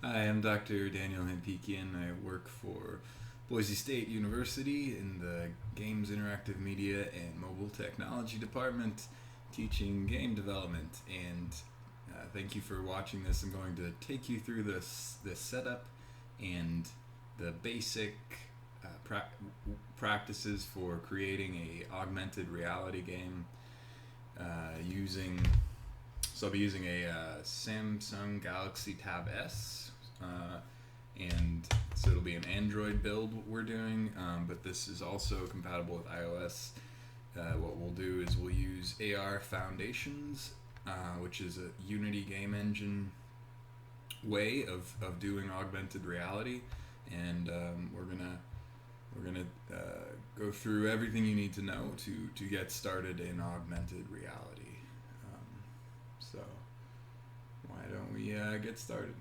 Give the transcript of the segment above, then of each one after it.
Hi, I'm Dr. Daniel Hempikian. I work for Boise State University in the Games Interactive Media and Mobile Technology Department, teaching game development. And thank you for watching this. I'm going to take you through the setup and the basic practices for creating a augmented reality game using. So I'll be using a Samsung Galaxy Tab S, and so it'll be an Android build we're doing, but this is also compatible with iOS. What we'll do is we'll use AR Foundations, which is a Unity game engine way of doing augmented reality, and we're gonna go through everything you need to know to get started in augmented reality. So why don't we get started?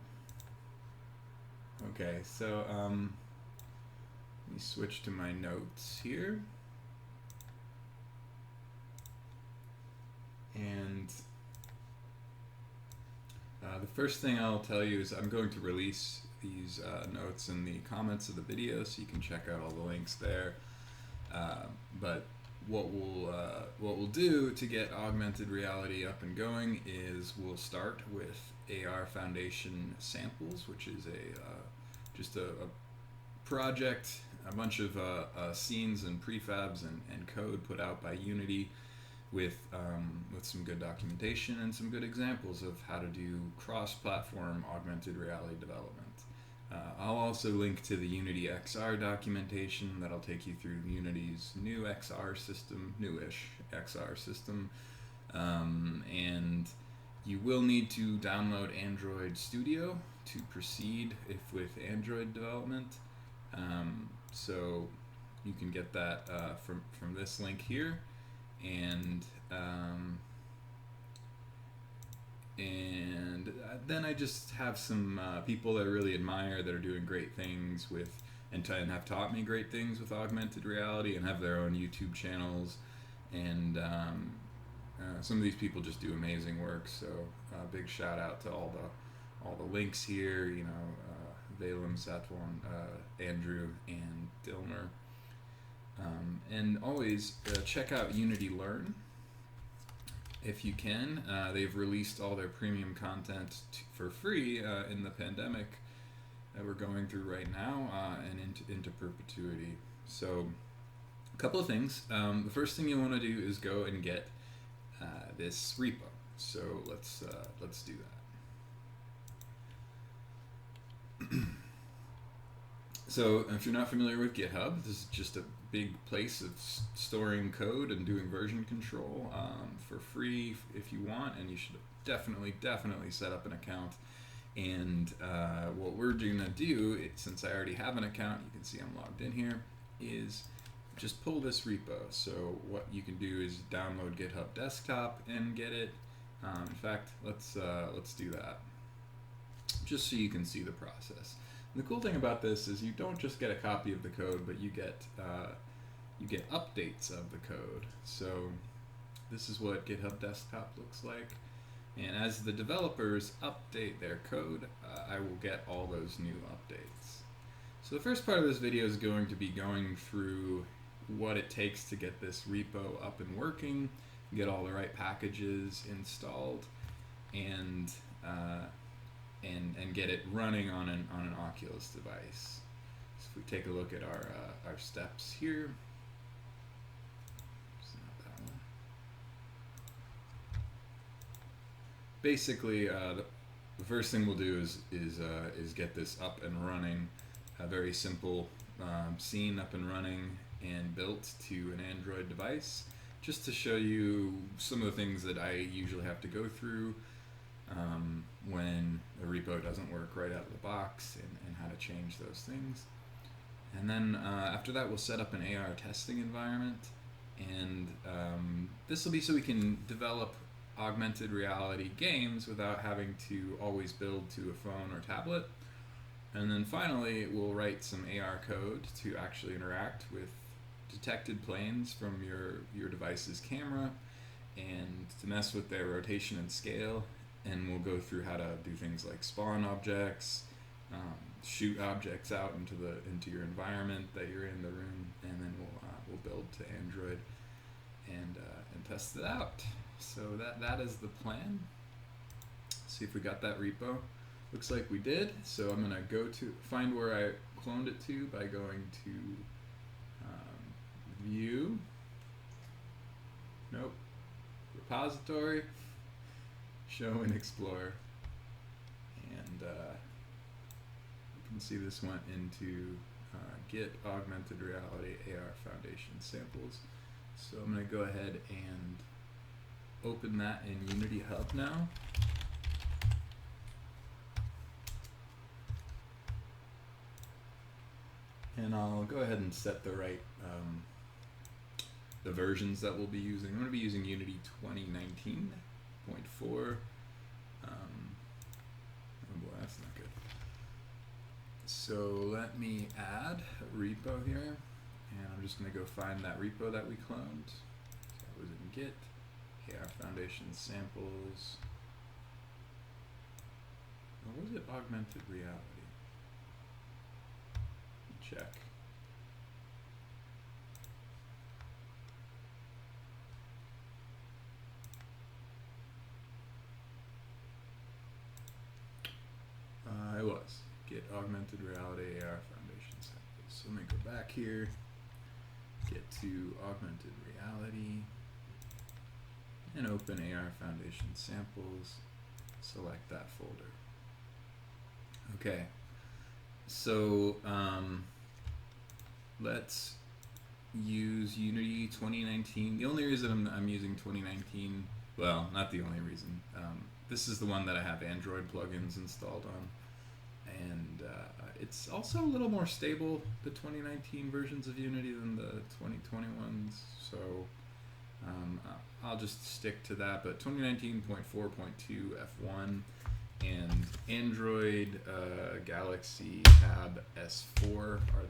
Okay, so let me switch to my notes here. And the first thing I'll tell you is I'm going to release these notes in the comments of the video, so you can check out all the links there. But what we'll do to get augmented reality up and going is we'll start with AR Foundation samples, which is just a project, a bunch of scenes and prefabs and code put out by Unity with some good documentation and some good examples of how to do cross-platform augmented reality development. I'll also link to the Unity XR documentation that'll take you through Unity's new XR system, newish XR system, and you will need to download Android Studio to proceed with Android development. So you can get that from this link here, and then I just have some people that I really admire that are doing great things with and have taught me great things with augmented reality and have their own YouTube channels, and some of these people just do amazing work. So big shout out to all the links here. You know, Valem, Satwan, Andrew, and Dilmer. And always check out Unity Learn if you can. They've released all their premium content for free in the pandemic that we're going through right now, and into perpetuity. So a couple of things. The first thing you want to do is go and get this repo. So let's do that. So if you're not familiar with GitHub, this is just a big place of storing code and doing version control for free if you want, and you should definitely set up an account. And what we're gonna do, since I already have an account, you can see I'm logged in here, is just pull this repo. So what you can do is download GitHub Desktop and get it. In fact, let's do that, just so you can see the process. And the cool thing about this is you don't just get a copy of the code, but you get updates of the code. So this is what GitHub Desktop looks like. And as the developers update their code, I will get all those new updates. So the first part of this video is going to be going through what it takes to get this repo up and working, get all the right packages installed, and get it running on an Oculus device. So if we take a look at our steps here. Basically, the first thing we'll do is get this up and running. A very simple scene up and running and built to an Android device, just to show you some of the things that I usually have to go through when a repo doesn't work right out of the box, and how to change those things. And then after that, we'll set up an AR testing environment, and this will be so we can develop augmented reality games without having to always build to a phone or tablet. And then finally, we'll write some AR code to actually interact with detected planes from your device's camera, and to mess with their rotation and scale. And we'll go through how to do things like spawn objects, shoot objects out into your environment that you're in the room, and then we'll build to Android and test it out. So that is the plan. See if we got that repo. Looks like we did. So I'm gonna go to find where I cloned it to by going to View. Nope. Repository. Show and Explore. And you can see this went into Git Augmented Reality AR Foundation Samples. So I'm going to go ahead and open that in Unity Hub now. And I'll go ahead and set the right the versions that we'll be using. I'm going to be using Unity 2019.4. Oh boy, that's not good. So let me add a repo here, and I'm just going to go find that repo that we cloned. So that was in Git, AR Foundation Samples. Or was it Augmented Reality? Check. It was Git Augmented Reality AR Foundation Samples. So let me go back here, get to Augmented Reality, and open AR Foundation Samples. Select that folder. Okay. So let's use Unity 2019. The only reason I'm using 2019, well, not the only reason. This is the one that I have Android plugins installed on. And it's also a little more stable, the 2019 versions of Unity, than the 2020 ones. So I'll just stick to that. But 2019.4.2 F1 and Android Galaxy Tab S4 are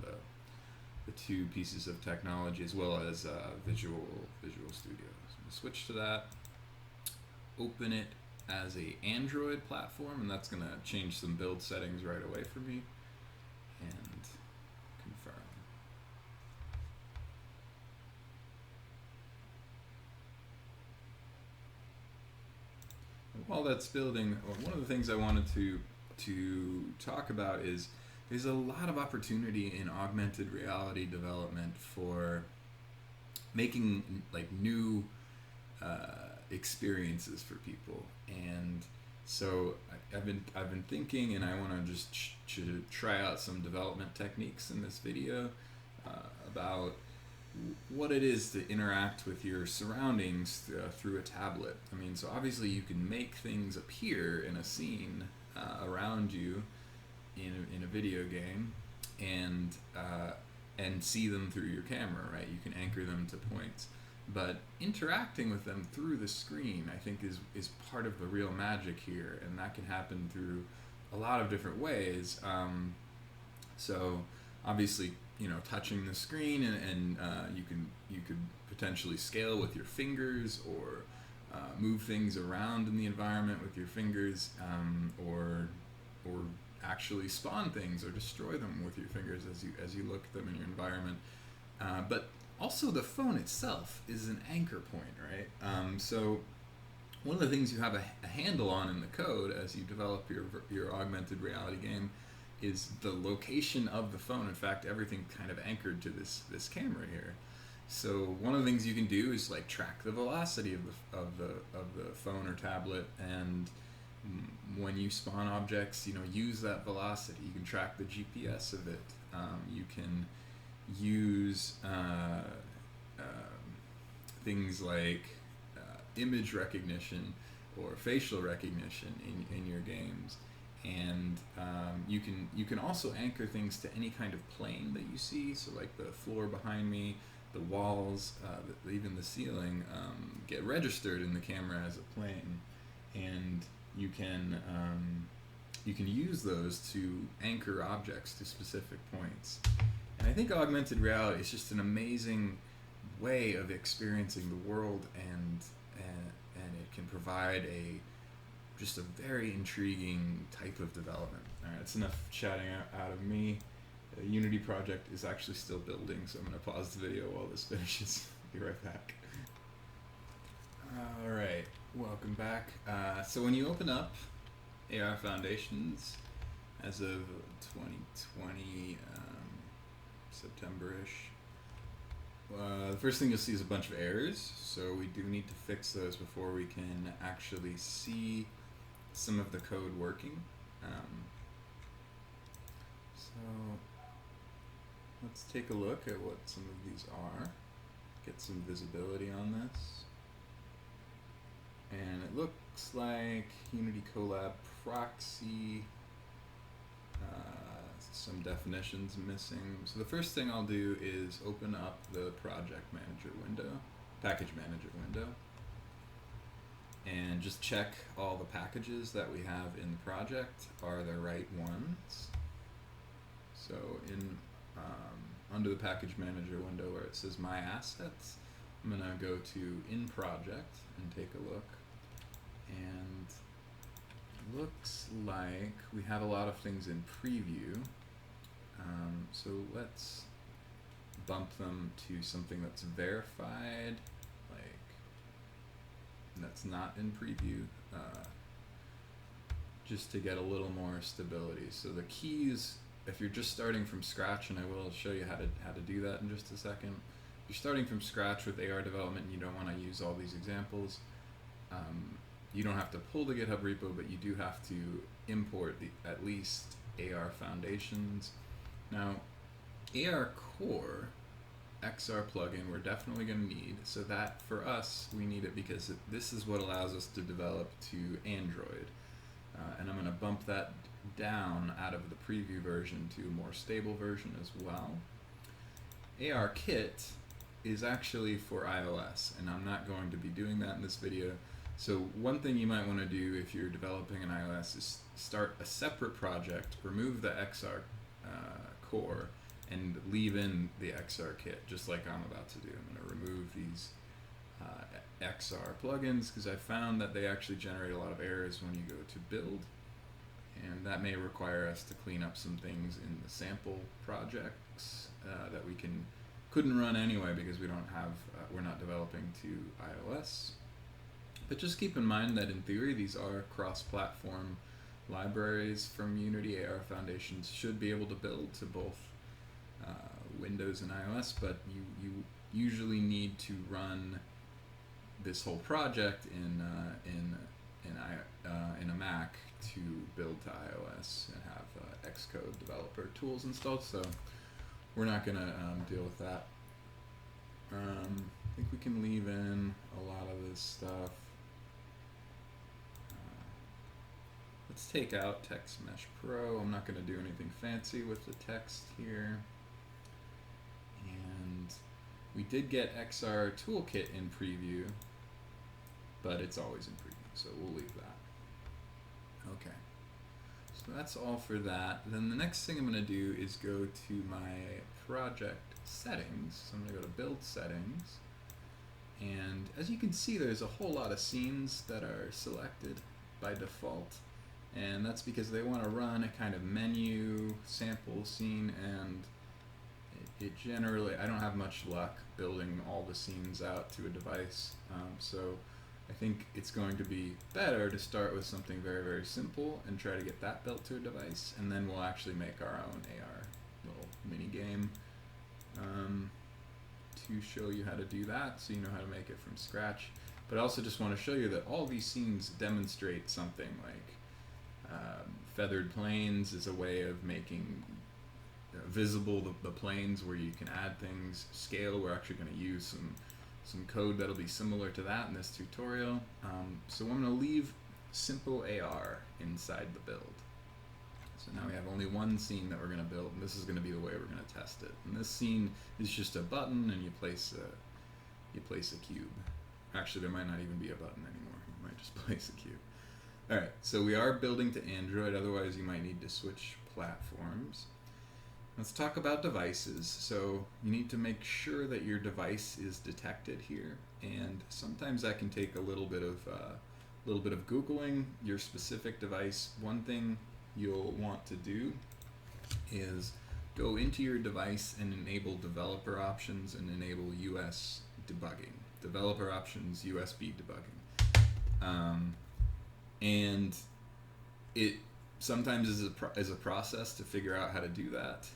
the two pieces of technology, as well as Visual Studio. So we'll switch to that, open it as a Android platform, and that's going to change some build settings right away for me, and confirm. While that's building, one of the things I wanted to talk about is there's a lot of opportunity in augmented reality development for making like new experiences for people. And so I've been thinking, and I want to just try out some development techniques in this video about what it is to interact with your surroundings through a tablet. I mean, so obviously you can make things appear in a scene around you in a video game, and see them through your camera, right? You can anchor them to points. But interacting with them through the screen, I think, is part of the real magic here, and that can happen through a lot of different ways. So obviously, touching the screen, and you could potentially scale with your fingers, or move things around in the environment with your fingers, or actually spawn things or destroy them with your fingers as you look at them in your environment. But also, the phone itself is an anchor point, right? So one of the things you have a handle on in the code as you develop your augmented reality game is the location of the phone. In fact, everything kind of anchored to this camera here. So one of the things you can do is like track the velocity of the phone or tablet, and when you spawn objects, use that velocity. You can track the GPS of it. You can use things like image recognition or facial recognition in your games, and you can also anchor things to any kind of plane that you see. So like the floor behind me, the walls, even the ceiling get registered in the camera as a plane, and you can use those to anchor objects to specific points. And I think augmented reality is just an amazing way of experiencing the world, and it can provide just a very intriguing type of development. Alright, that's enough chatting out of me. The Unity project is actually still building, so I'm going to pause the video while this finishes. Be right back. Alright, welcome back. So when you open up AR Foundations, as of 2020, September-ish, the first thing you'll see is a bunch of errors, so we do need to fix those before we can actually see some of the code working. So let's take a look at what some of these are, get some visibility on this. And it looks like Unity Colab proxy, some definitions missing. So the first thing I'll do is open up the project manager window, package manager window, and just check all the packages that we have in the project are the right ones. So in under the package manager window where it says my assets, I'm gonna go to in project and take a look, and looks like we have a lot of things in preview. So let's bump them to something that's verified, like that's not in preview, just to get a little more stability. So the keys, if you're just starting from scratch, and I will show you how to do that in just a second. If you're starting from scratch with AR development and you don't want to use all these examples, you don't have to pull the GitHub repo, but you do have to import at least AR Foundations. Now, AR Core XR plugin we're definitely going to need, so that for us we need it because this is what allows us to develop to Android, and I'm going to bump that down out of the preview version to a more stable version as well. AR Kit is actually for iOS, and I'm not going to be doing that in this video. So one thing you might want to do if you're developing an iOS is start a separate project, remove the XR core, and leave in the XR kit, just like I'm about to do. I'm going to remove these XR plugins because I found that they actually generate a lot of errors when you go to build, and that may require us to clean up some things in the sample projects that we couldn't run anyway because we don't have we're not developing to iOS. But just keep in mind that in theory these are cross-platform libraries from Unity. AR Foundations should be able to build to both Windows and iOS, but you usually need to run this whole project in a Mac to build to iOS and have Xcode developer tools installed. So we're not going to deal with that. I think we can leave in a lot of this stuff. Let's take out Text Mesh Pro. I'm not going to do anything fancy with the text here. And we did get XR Toolkit in preview, but it's always in preview, so we'll leave that. Okay, so that's all for that. Then the next thing I'm going to do is go to my project settings. So I'm going to go to build settings. And as you can see, there's a whole lot of scenes that are selected by default. And that's because they want to run a kind of menu sample scene, and it generally, I don't have much luck building all the scenes out to a device, so I think it's going to be better to start with something very, very simple and try to get that built to a device, and then we'll actually make our own AR little mini game to show you how to do that, so you know how to make it from scratch. But I also just want to show you that all these scenes demonstrate something like feathered planes is a way of making visible the planes where you can add things. Scale, we're actually going to use some code that'll be similar to that in this tutorial. So I'm going to leave simple AR inside the build. So now we have only one scene that we're going to build, and this is going to be the way we're going to test it. And this scene is just a button, and you place a cube. Actually, there might not even be a button anymore. You might just place a cube. Alright, so we are building to Android, otherwise you might need to switch platforms. Let's talk about devices. So you need to make sure that your device is detected here, and sometimes that can take a little bit of Googling your specific device. One thing you'll want to do is go into your device and enable developer options and enable US debugging. Developer options, USB debugging. And it sometimes is a process to figure out how to do that.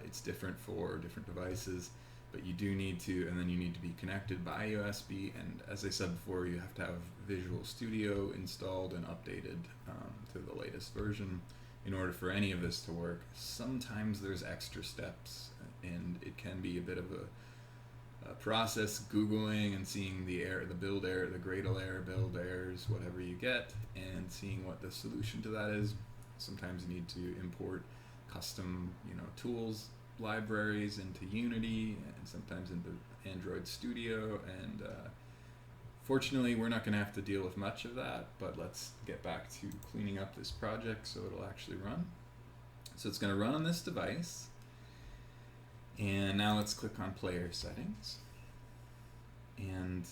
It's different for different devices, but you do need to, and then you need to be connected by USB, and as I said before, you have to have Visual Studio installed and updated to the latest version in order for any of this to work. Sometimes there's extra steps, and it can be a bit of a process, Googling and seeing the error, the build error, the Gradle error, build errors, whatever you get, and seeing what the solution to that is. Sometimes you need to import custom, tools, libraries into Unity, and sometimes into Android Studio, and fortunately we're not going to have to deal with much of that, but let's get back to cleaning up this project so it'll actually run. So it's going to run on this device, and now let's click on player settings, and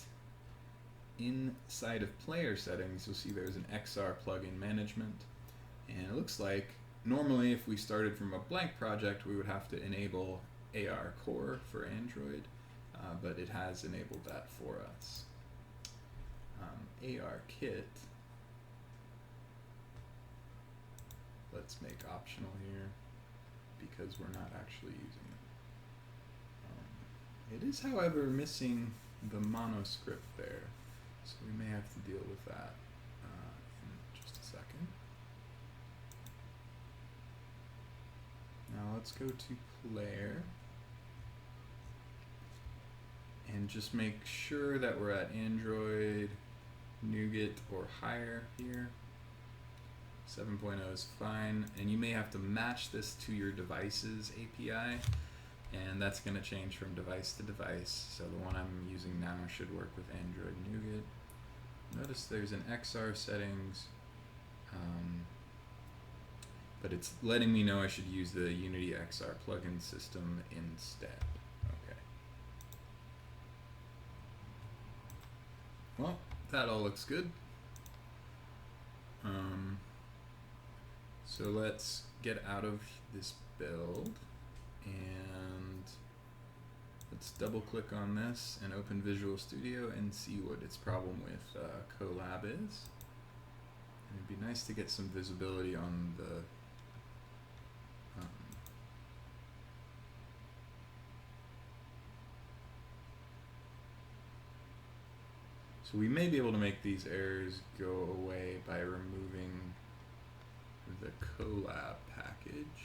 inside of player settings you'll see there's an XR plugin management, and it looks like normally if we started from a blank project we would have to enable AR Core for Android, but it has enabled that for us. AR Kit, let's make optional here because we're not actually using it. It is, however, missing the monoscript there, so we may have to deal with that in just a second. Now let's go to player and just make sure that we're at Android Nougat or higher here. 7.0 is fine, and you may have to match this to your device's API, and that's going to change from device to device. So the one I'm using now should work with Android Nougat. Notice there's an XR settings, but it's letting me know I should use the Unity XR plugin system instead. Okay. Well, that all looks good. So let's get out of this build and let's double click on this and open Visual Studio and see what its problem with Colab is. And it'd be nice to get some visibility on the so we may be able to make these errors go away by removing the Colab package,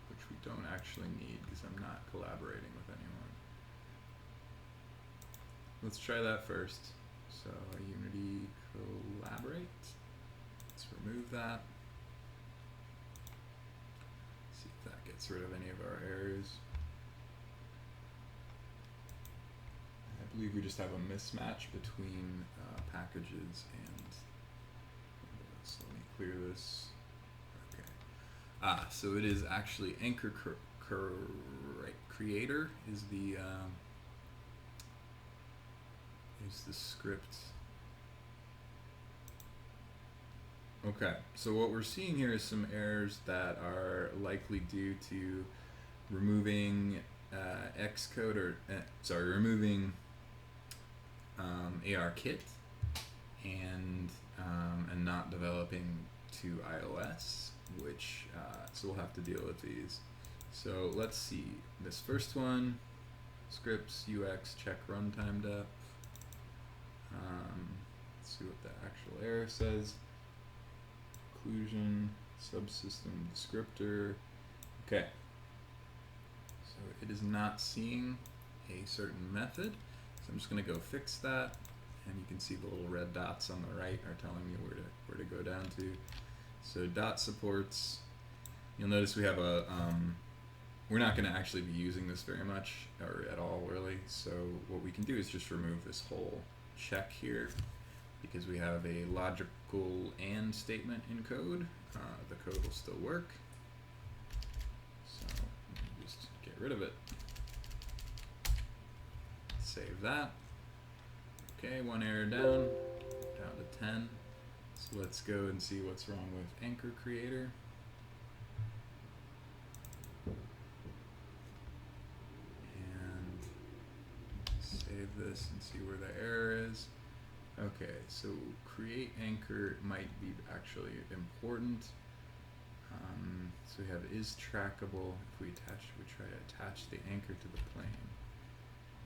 which we don't actually need because I'm not collaborating with anyone. Let's try that first. So Unity collaborate. Let's remove that. See if that gets rid of any of our errors. I believe we just have a mismatch between packages and so let me clear this. Okay. So it is actually Anchor Creator is the script. Okay, so what we're seeing here is some errors that are likely due to removing Xcode or removing ARKit and not developing to iOS, which so we'll have to deal with these. So let's see this first one: scripts, UX, check runtime depth. Let's see what the actual error says. Inclusion, subsystem descriptor. Okay. So it is not seeing a certain method. So I'm just going to go fix that, and you can see the little red dots on the right are telling me where to go down to. So dot supports. You'll notice we have a we're not going to actually be using this very much or at all really. So what we can do is just remove this whole check here because we have a logical AND statement in code. The code will still work. So just get rid of it. Save that. Okay, one error down to 10. So let's go and see what's wrong with Anchor Creator. this and see where the error is. Okay, so create anchor might be actually important. So we have is trackable. If we try to attach the anchor to the plane,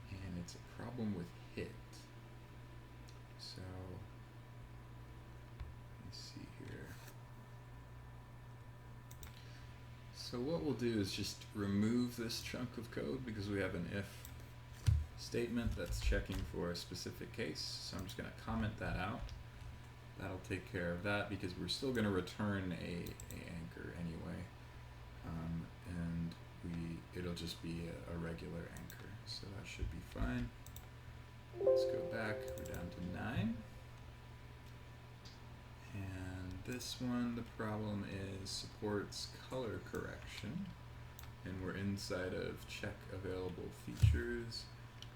and it's a problem with hit. So let me see here. So what we'll do is just remove this chunk of code because we have an if statement that's checking for a specific case. So I'm just going to comment that out. That'll take care of that because we're still going to return a anchor anyway, and it'll just be a regular anchor. So that should be fine. Let's go back. We're down to 9. And this one, the problem is supports color correction, and we're inside of check available features,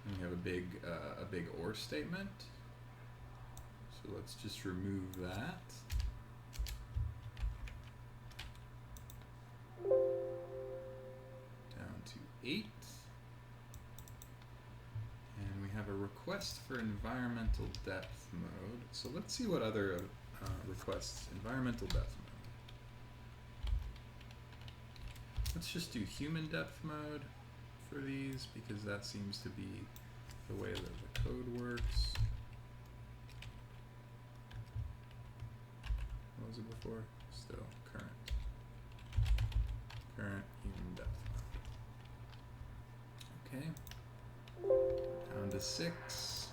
and we have a big or statement. So let's just remove that. Down to 8. And we have a request for environmental depth mode. So let's see what other requests. Environmental depth mode. Let's just do human depth mode for these because that seems to be the way that the code works. What was it before? Still current human depth mode. Okay. Down to 6.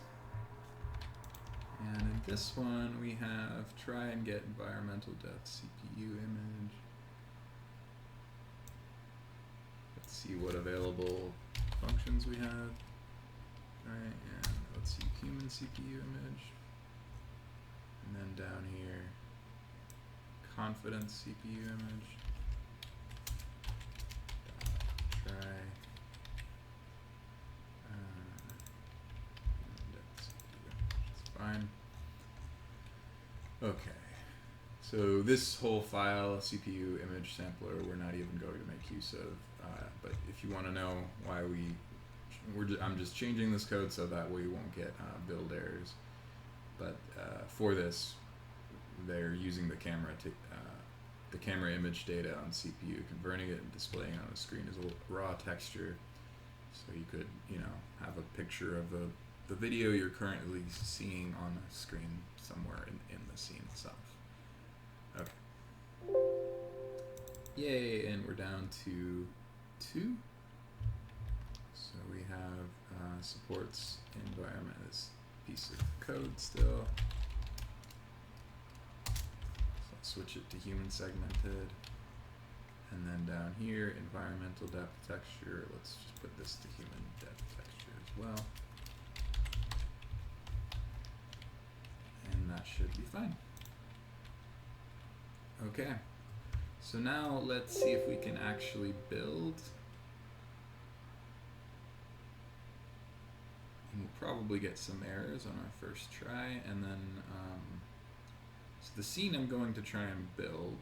And in this one we have try and get environmental depth CPU image. Let's see what available functions we have. Alright, and let's see human CPU image. And then down here confidence CPU image. Try. It's fine. Okay. So this whole file, CPU image sampler, we're not even going to make use of. But if you want to know why I'm just changing this code so that we won't get build errors. But for this, they're using the camera image data on CPU, converting it and displaying it on the screen as a raw texture. So you could, have a picture of the video you're currently seeing on the screen somewhere in the scene itself. Okay. Yay, and we're down to 2. So we have supports environment, this piece of code still. Switch it to human segmented, and then down here environmental depth texture, let's just put this to human depth texture as well, and that should be fine. Okay, so now let's see if we can actually build, and we'll probably get some errors on our first try, and then so the scene I'm going to try and build,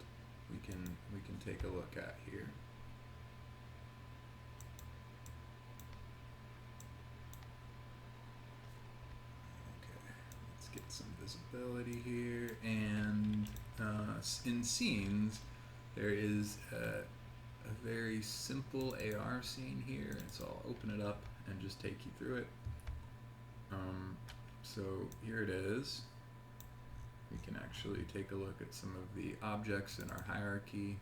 we can take a look at here. Okay, let's get some visibility here, and in scenes there is a very simple AR scene here, so I'll open it up and just take you through it. So here it is. We can actually take a look at some of the objects in our hierarchy.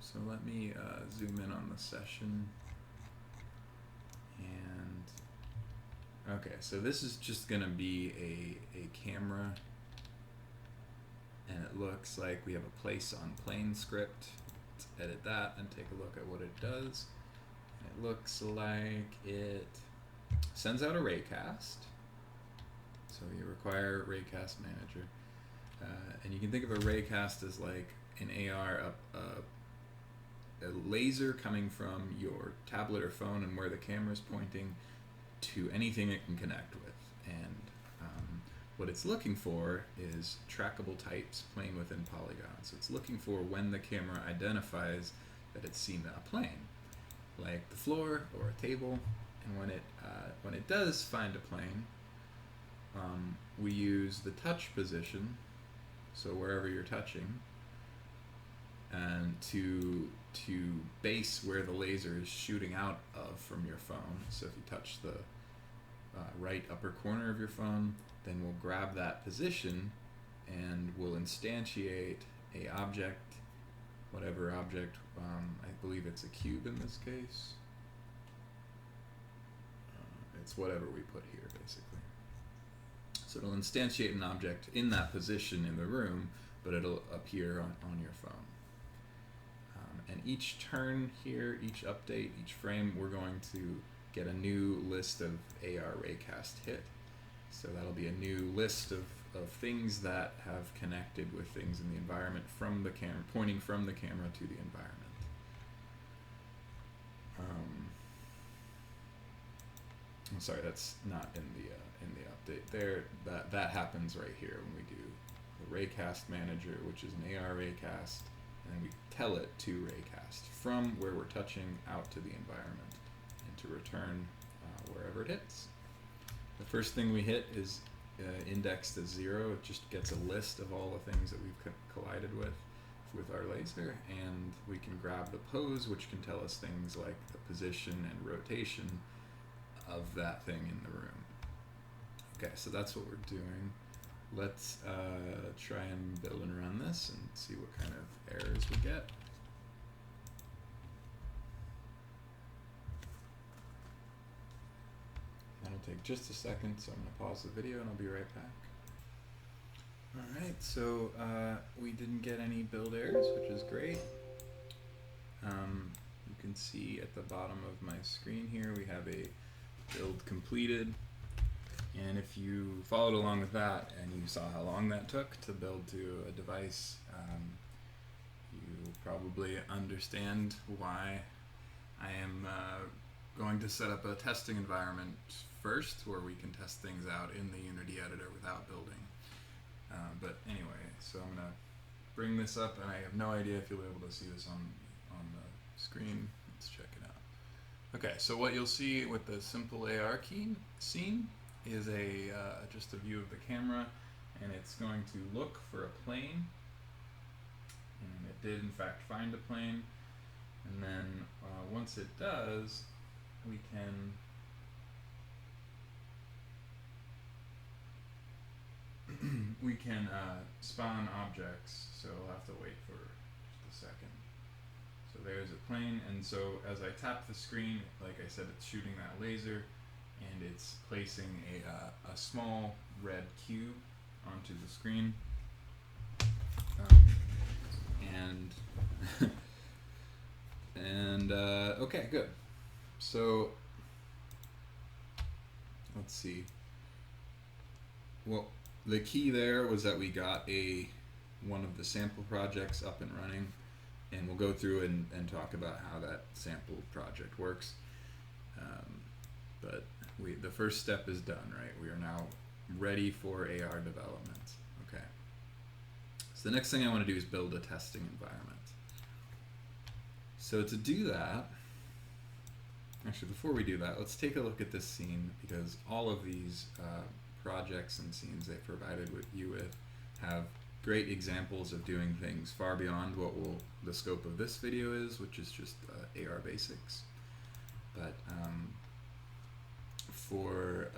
So let me zoom in on the session. And okay, so this is just going to be a camera. And it looks like we have a place on plain script. Let's edit that and take a look at what it does. And it looks like it sends out a Raycast. So you require Raycast Manager. And you can think of a Raycast as like an AR, a laser coming from your tablet or phone and where the camera is pointing to anything it can connect with. And what it's looking for is trackable types playing within polygons. So it's looking for when the camera identifies that it's seen a plane, like the floor or a table. And when it does find a plane, we use the touch position, so wherever you're touching, and to base where the laser is shooting out of from your phone. So if you touch the right upper corner of your phone, then we'll grab that position and we'll instantiate a object, whatever object, I believe it's a cube in this case. It's whatever we put here, basically. So it'll instantiate an object in that position in the room, but it'll appear on your phone. And each turn here, each update, each frame, we're going to get a new list of AR Raycast hit. So that'll be a new list of things that have connected with things in the environment from the camera, pointing from the camera to the environment. I'm sorry, that's not in the update there. That happens right here when we do the Raycast Manager, which is an AR Raycast, and we tell it to Raycast from where we're touching out to the environment and to return wherever it hits. The first thing we hit is indexed as 0. It just gets a list of all the things that we've collided with our laser, and we can grab the pose, which can tell us things like the position and rotation of that thing in the room. Okay, so that's what we're doing. Let's try and build and run this and see what kind of errors we get. That'll take just a second, so I'm going to pause the video and I'll be right back. Alright, so we didn't get any build errors, which is great. You can see at the bottom of my screen here we have a build completed, and if you followed along with that and you saw how long that took to build to a device, you probably understand why I am going to set up a testing environment first where we can test things out in the Unity editor without building. But anyway, so I'm going to bring this up, and I have no idea if you'll be able to see this on the screen. Let's check it out. Okay, so what you'll see with the simple AR key scene is just a view of the camera, and it's going to look for a plane, and it did in fact find a plane, and then once it does, we can spawn objects, so we'll have to wait for just a second. So there's a plane, and so as I tap the screen, like I said, it's shooting that laser, and it's placing a small red cube onto the screen. Okay, good. So let's see. Well, the key there was that we got one of the sample projects up and running, and we'll go through and talk about how that sample project works. But the first step is done, right? We are now ready for AR development. Okay. So the next thing I want to do is build a testing environment. So to do that, actually before we do that, let's take a look at this scene, because all of these projects and scenes they provided you with have great examples of doing things far beyond what the scope of this video is, which is just AR basics. But for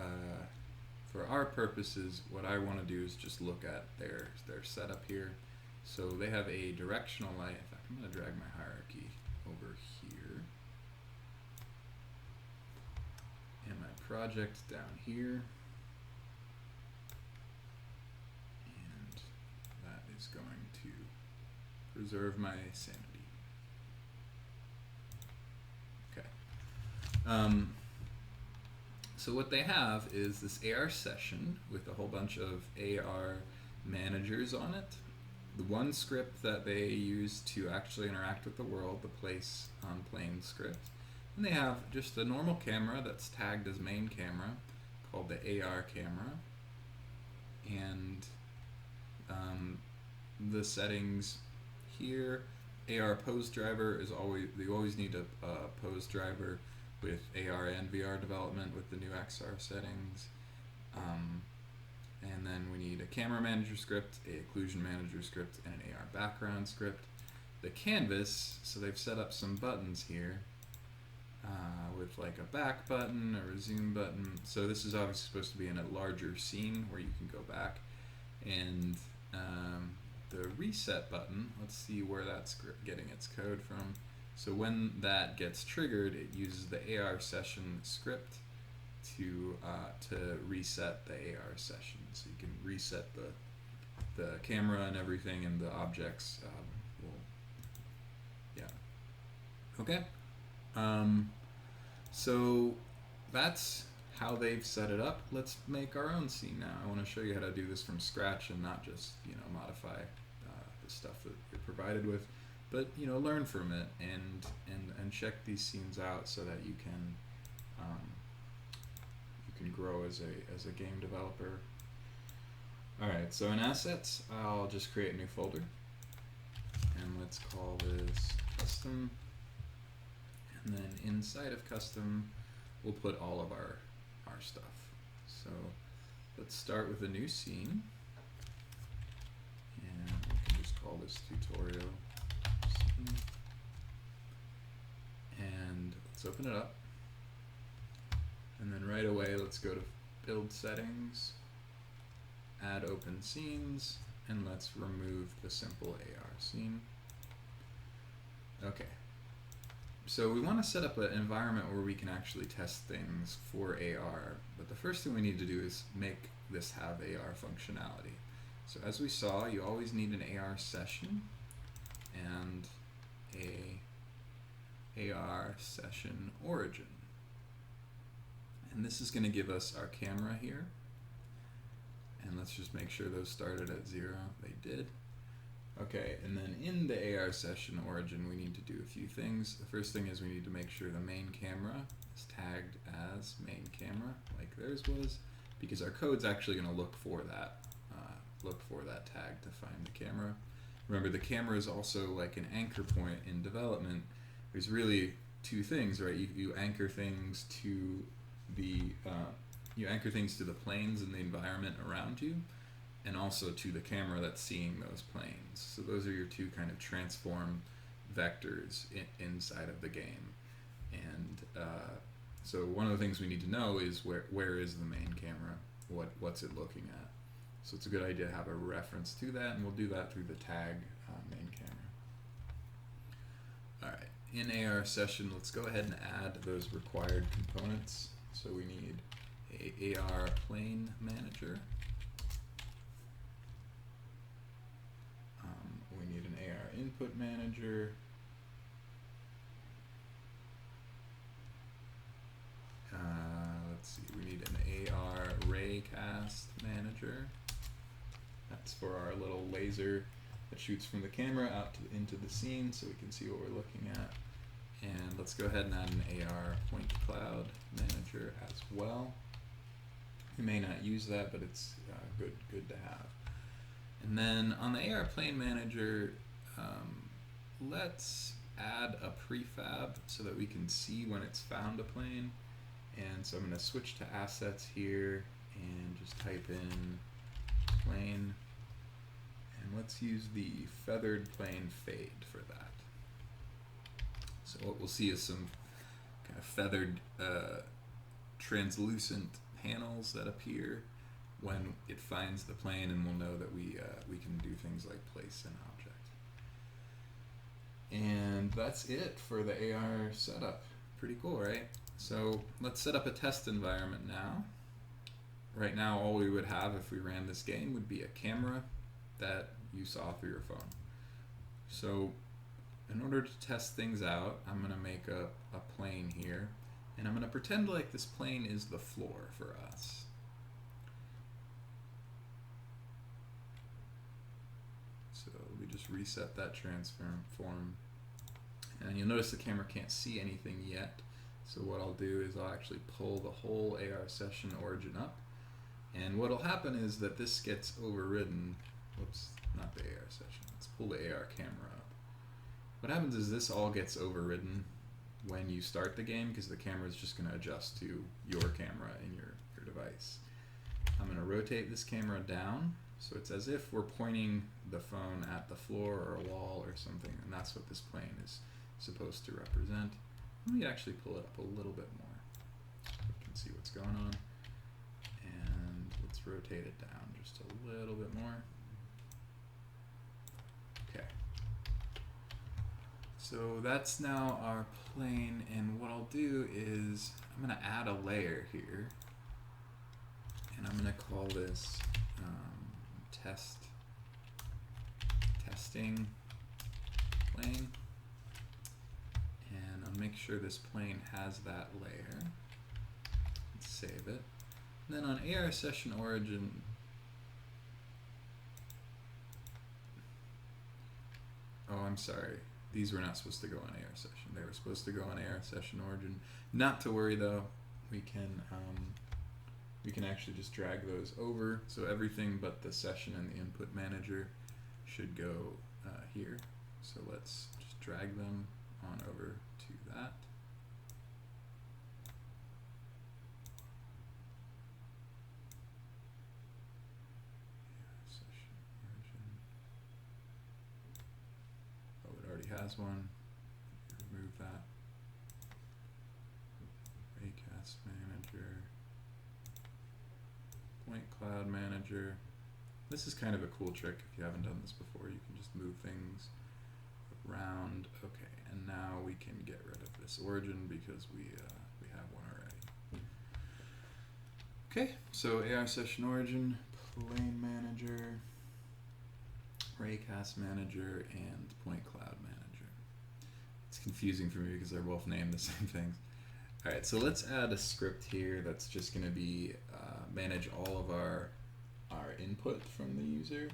our purposes, what I want to do is just look at their setup here. So they have a directional light. In fact, I'm going to drag my hierarchy over here, and my project down here, and that is going to preserve my sanity. Okay. So what they have is this AR session with a whole bunch of AR managers on it. The one script that they use to actually interact with the world, the place on plane script. And they have just a normal camera that's tagged as main camera called the AR camera. And the settings here AR pose driver is always, you always need a pose driver with AR and VR development with the new XR settings. And then we need a camera manager script, a occlusion manager script, and an AR background script. The canvas, so they've set up some buttons here with like a back button or a zoom button. So this is obviously supposed to be in a larger scene where you can go back. And the reset button, let's see where that's getting its code from. So when that gets triggered, it uses the AR session script to reset the AR session. So you can reset the camera and everything, and the objects Okay. So that's how they've set it up. Let's make our own scene now. I want to show you how to do this from scratch and not just, modify the stuff that you're provided with, but, learn from it and check these scenes out so that you can grow as a game developer. All right, so in assets, I'll just create a new folder, and let's call this custom. And then inside of custom, we'll put all of our stuff. So let's start with a new scene, and we can just call this tutorial scene. And let's open it up. And then right away, let's go to build settings, add open scenes, and let's remove the simple AR scene. Okay. So we want to set up an environment where we can actually test things for AR, but the first thing we need to do is make this have AR functionality. So as we saw, you always need an AR session and a AR session origin. And this is going to give us our camera here. And let's just make sure those started at 0. They did. Okay, and then in the AR session origin, we need to do a few things. The first thing is we need to make sure the main camera is tagged as main camera, like theirs was, because our code's actually going to look for that tag to find the camera. Remember, the camera is also like an anchor point in development. There's really two things, right? You anchor things to the planes and the environment around you, and also to the camera that's seeing those planes. So those are your two kind of transform vectors inside of the game. And so one of the things we need to know is where is the main camera? What's it looking at? So it's a good idea to have a reference to that, and we'll do that through the tag main camera. All right, in AR session, let's go ahead and add those required components. So we need a AR plane manager. We need an AR input manager. Let's see, we need an AR Raycast Manager. That's for our little laser that shoots from the camera out into the scene so we can see what we're looking at. And let's go ahead and add an AR Point Cloud Manager as well. We may not use that, but it's good to have. And then on the AR Plane Manager, let's add a prefab so that we can see when it's found a plane. And so I'm going to switch to assets here and just type in plane. And let's use the feathered plane fade for that. So what we'll see is some kind of feathered translucent panels that appear when it finds the plane, and we'll know that we can do things like place an object. And that's it for the AR setup. Pretty cool, right? So let's set up a test environment now. Right now, all we would have if we ran this game would be a camera that you saw through your phone. So in order to test things out, I'm going to make a plane here, and I'm going to pretend like this plane is the floor for us. So we just reset that transform, and you'll notice the camera can't see anything yet. So what I'll do is I'll actually pull the whole AR session origin up, and what'll happen is that this gets overridden. Whoops, not the AR session. Let's pull the AR camera up. what happens is this all gets overridden when you start the game because the camera is just going to adjust to your camera in your device. I'm going to rotate this camera down, so it's as if we're pointing the phone at the floor or a wall or something, and that's what this plane is supposed to represent. Let me actually pull it up a little bit more so we can see what's going on. And let's rotate it down just a little bit more. Okay. So that's now our plane, and what I'll do is I'm going to add a layer here, and I'm going to call this testing plane, and I'll make sure this plane has that layer. Let's save it. And then on AR session origin, oh, I'm sorry. These were not supposed to go on AR session. They were supposed to go on AR session origin. Not to worry though. We can actually just drag those over. So everything but the session and the input manager should go here. So let's just drag them on over to that. Session origin. Oh, it already has one. Remove that. Raycast Manager. Point Cloud Manager. This is kind of a cool trick if you haven't done this before. You can just move things around. Okay, and now we can get rid of this origin because we have one already. Okay, so AR Session Origin, Plane Manager, Raycast Manager, and Point Cloud Manager. It's confusing for me because they're both named the same things. All right, so let's add a script here that's just going to be manage all of our input from the user.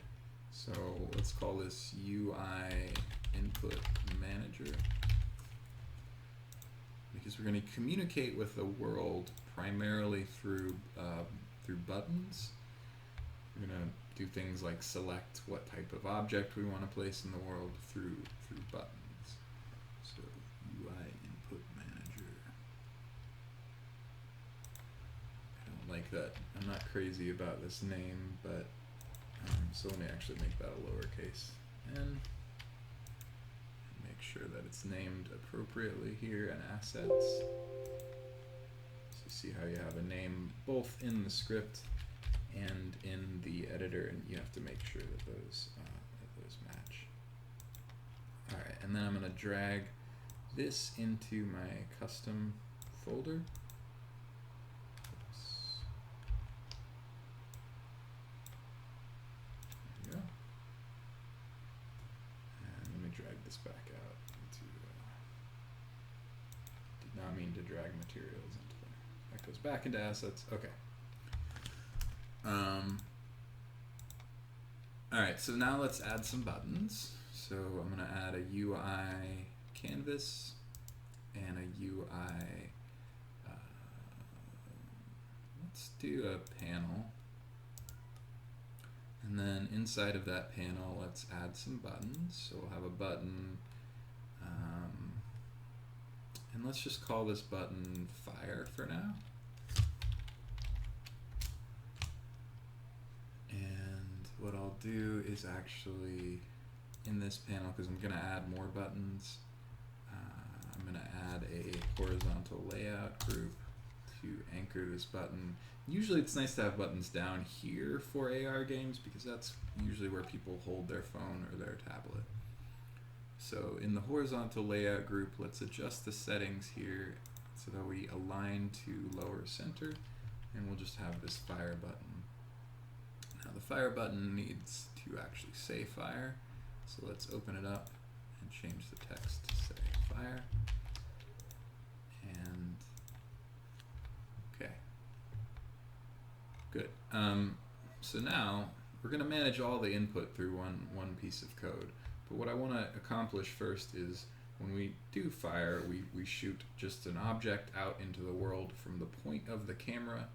So let's call this UI input manager, because we're going to communicate with the world primarily through buttons. We're going to do things like select what type of object we want to place in the world through buttons. So UI input manager. I don't like that. I'm not crazy about this name, but so let me actually make that a lowercase n. Make sure that it's named appropriately here in assets. So you see how you have a name both in the script and in the editor, and you have to make sure that those match. All right, and then I'm going to drag this into my custom folder. Back out into, did not mean to drag materials into there. That goes back into assets. Okay. All right, so now let's add some buttons. So I'm going to add a UI canvas and a UI, let's do a panel. And then inside of that panel, let's add some buttons. So we'll have a button, and let's just call this button Fire for now. And what I'll do is actually, in this panel, because I'm going to add more buttons, I'm going to add a horizontal layout group to anchor this button. Usually it's nice to have buttons down here for AR games because that's usually where people hold their phone or their tablet. So in the horizontal layout group, let's adjust the settings here so that we align to lower center, and we'll just have this fire button. Now the fire button needs to actually say fire, so let's open it up and change the text to say fire. And okay. Good. So now we're going to manage all the input through one piece of code. But what I want to accomplish first is when we do fire, we shoot just an object out into the world from the point of the camera,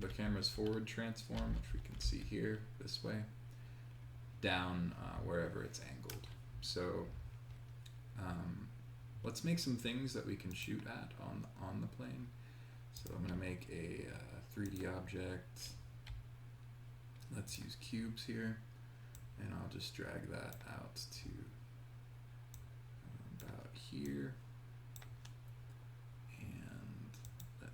the camera's forward transform, which we can see here this way, down wherever it's angled. So let's make some things that we can shoot at on the plane. So I'm going to make a 3D object. Let's use cubes here, and I'll just drag that out to about here. And let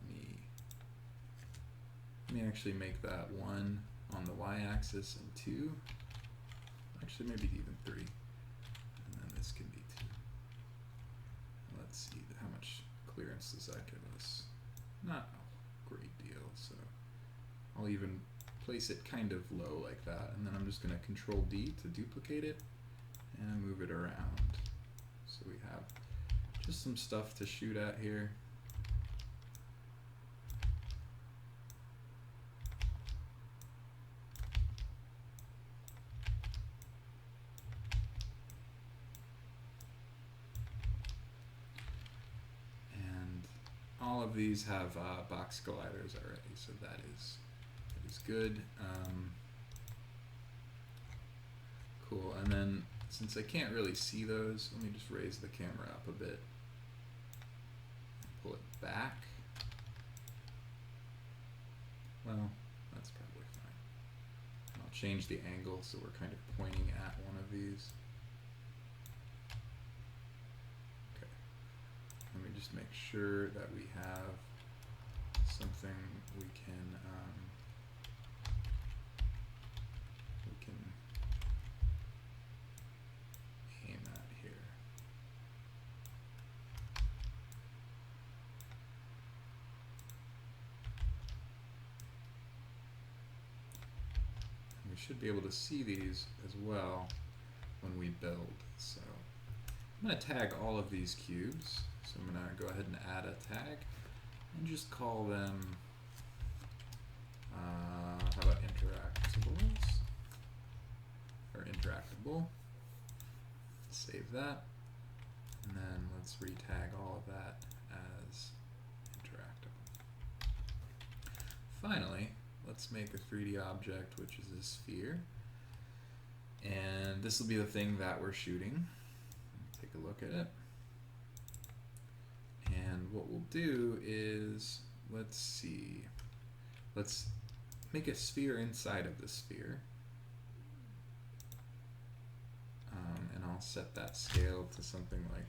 me actually make that 1 on the y-axis and 2. Actually, maybe even 3. And then this can be 2. Let's see how much clearance does that give us. Not a great deal, so I'll even place it kind of low like that, and then I'm just going to Control D to duplicate it and move it around. So we have just some stuff to shoot at here. All of these have box colliders already, so that is good. Cool, and then since I can't really see those, let me just raise the camera up a bit. Pull it back. Well, that's probably fine. I'll change the angle so we're kind of pointing at one of these. Let me just make sure that we have something we can aim at here. And we should be able to see these as well when we build. So I'm going to tag all of these cubes. So I'm going to go ahead and add a tag and just call them, how about interactables, or interactable. Save that, and then let's retag all of that as interactable. Finally, let's make a 3D object, which is a sphere, and this will be the thing that we're shooting. Take a look at it. And what we'll do is, let's make a sphere inside of the sphere. And I'll set that scale to something like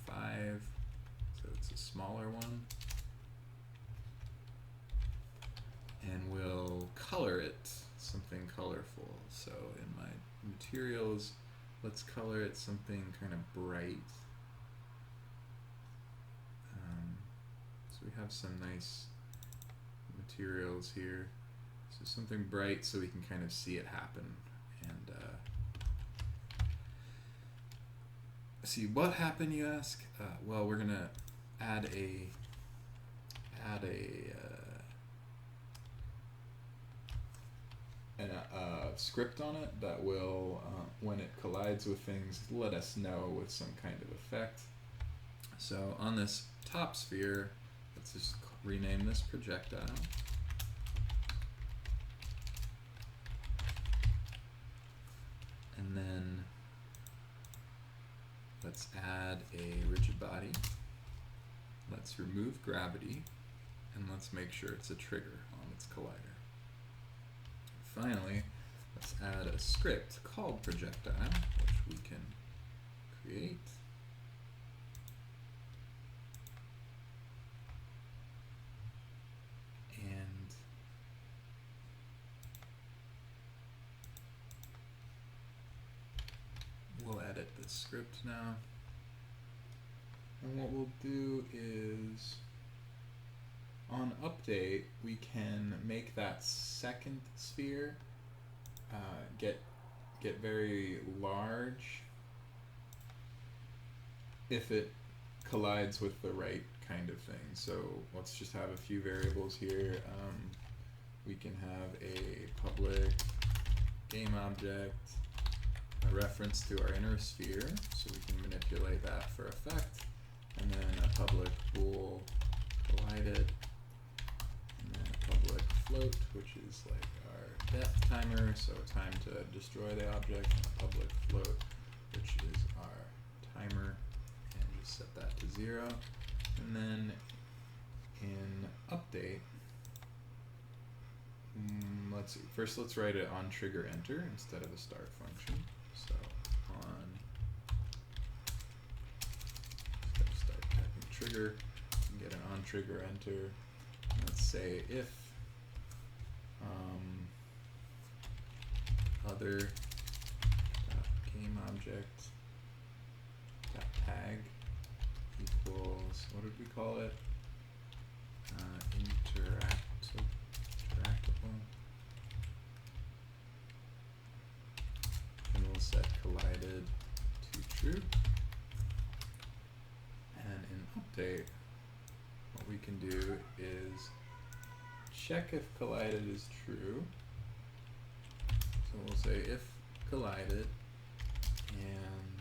0.5, so it's a smaller one. And we'll color it something colorful. So in my materials, let's color it something kind of bright. So we have some nice materials here. So something bright so we can kind of see it happen. And see what happened, you ask? Well, we're gonna add a script on it that will, when it collides with things, let us know with some kind of effect. So on this top sphere, let's just rename this projectile. And then let's add a rigid body. Let's remove gravity, and let's make sure it's a trigger on its collider. Finally, let's add a script called projectile, which we can create. And we'll edit this script now. And what we'll do is, on update, we can make that second sphere get very large if it collides with the right kind of thing. So let's just have a few variables here. We can have a public game object, a reference to our inner sphere, so we can manipulate that for effect, and then a public bool collided, and then a public float, which is like our death timer, so time to destroy the object, and a public float which is our timer, and just set that to 0. And then in update, let's see. First, let's write it on trigger enter instead of a start function. So on start typing trigger, and get an on trigger enter. Let's say if other game object tag equals, what did we call it? Interactable. And we'll set collided to true. And in update, what we can do is check if collided is true. So we'll say if collided and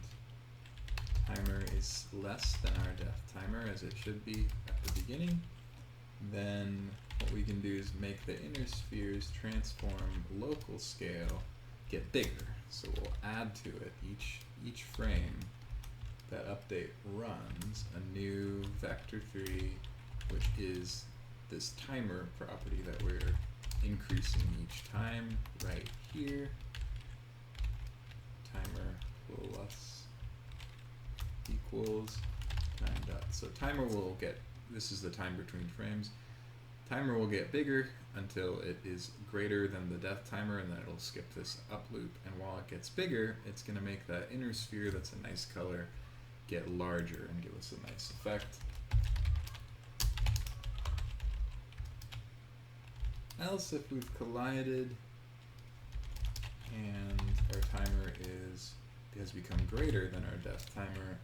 timer is less than our def timer, as it should be at the beginning, then what we can do is make the inner spheres transform local scale get bigger. So we'll add to it each frame that update runs a new vector3, which is this timer property that we're increasing each time right here. Timer plus equals time dot. So timer will get, this is the time between frames. Timer will get bigger until it is greater than the def timer, and then it'll skip this up loop. And while it gets bigger, it's going to make that inner sphere that's a nice color get larger and give us a nice effect. Else, if we've collided and our timer has become greater than our def timer,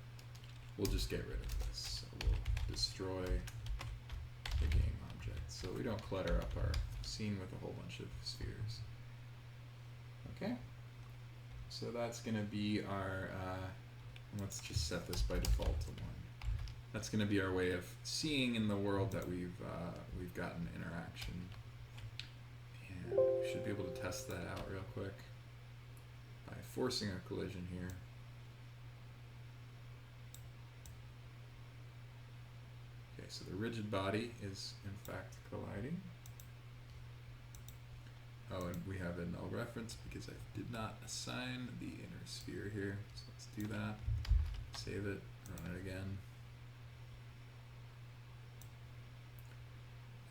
we'll just get rid of this. So we'll destroy the game object so we don't clutter up our scene with a whole bunch of spheres. Okay, so that's going to be our, let's just set this by default to 1. That's going to be our way of seeing in the world that we've gotten interaction. And we should be able to test that out real quick by forcing a collision here. Okay, so the rigid body is in fact colliding. Oh, and we have a null reference because I did not assign the inner sphere here. So let's do that. Save it, run it again.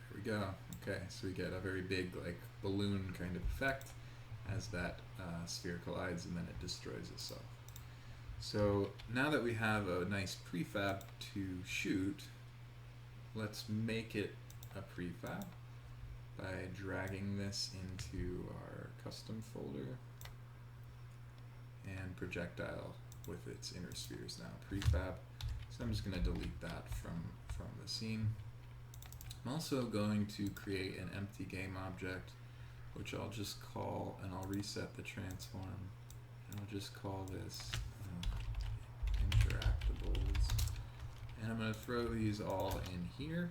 There we go. Okay, so we get a very big, like, balloon kind of effect as that sphere collides, and then it destroys itself. So now that we have a nice prefab to shoot, let's make it a prefab by dragging this into our custom folder and projectile with its inner spheres now, prefab. So I'm just going to delete that from the scene. I'm also going to create an empty game object, which I'll just call, and I'll reset the transform, and I'll just call this interactables. And I'm going to throw these all in here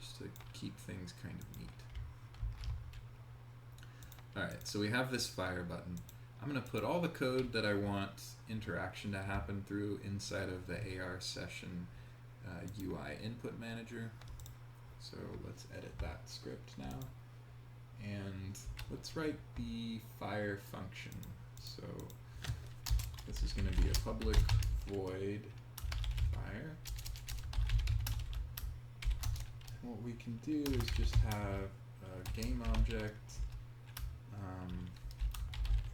just to keep things kind of neat. Alright, so we have this fire button. I'm going to put all the code that I want interaction to happen through inside of the AR session UI input manager. So let's edit that script now. And let's write the fire function. So this is going to be a public void fire. And what we can do is just have a game object,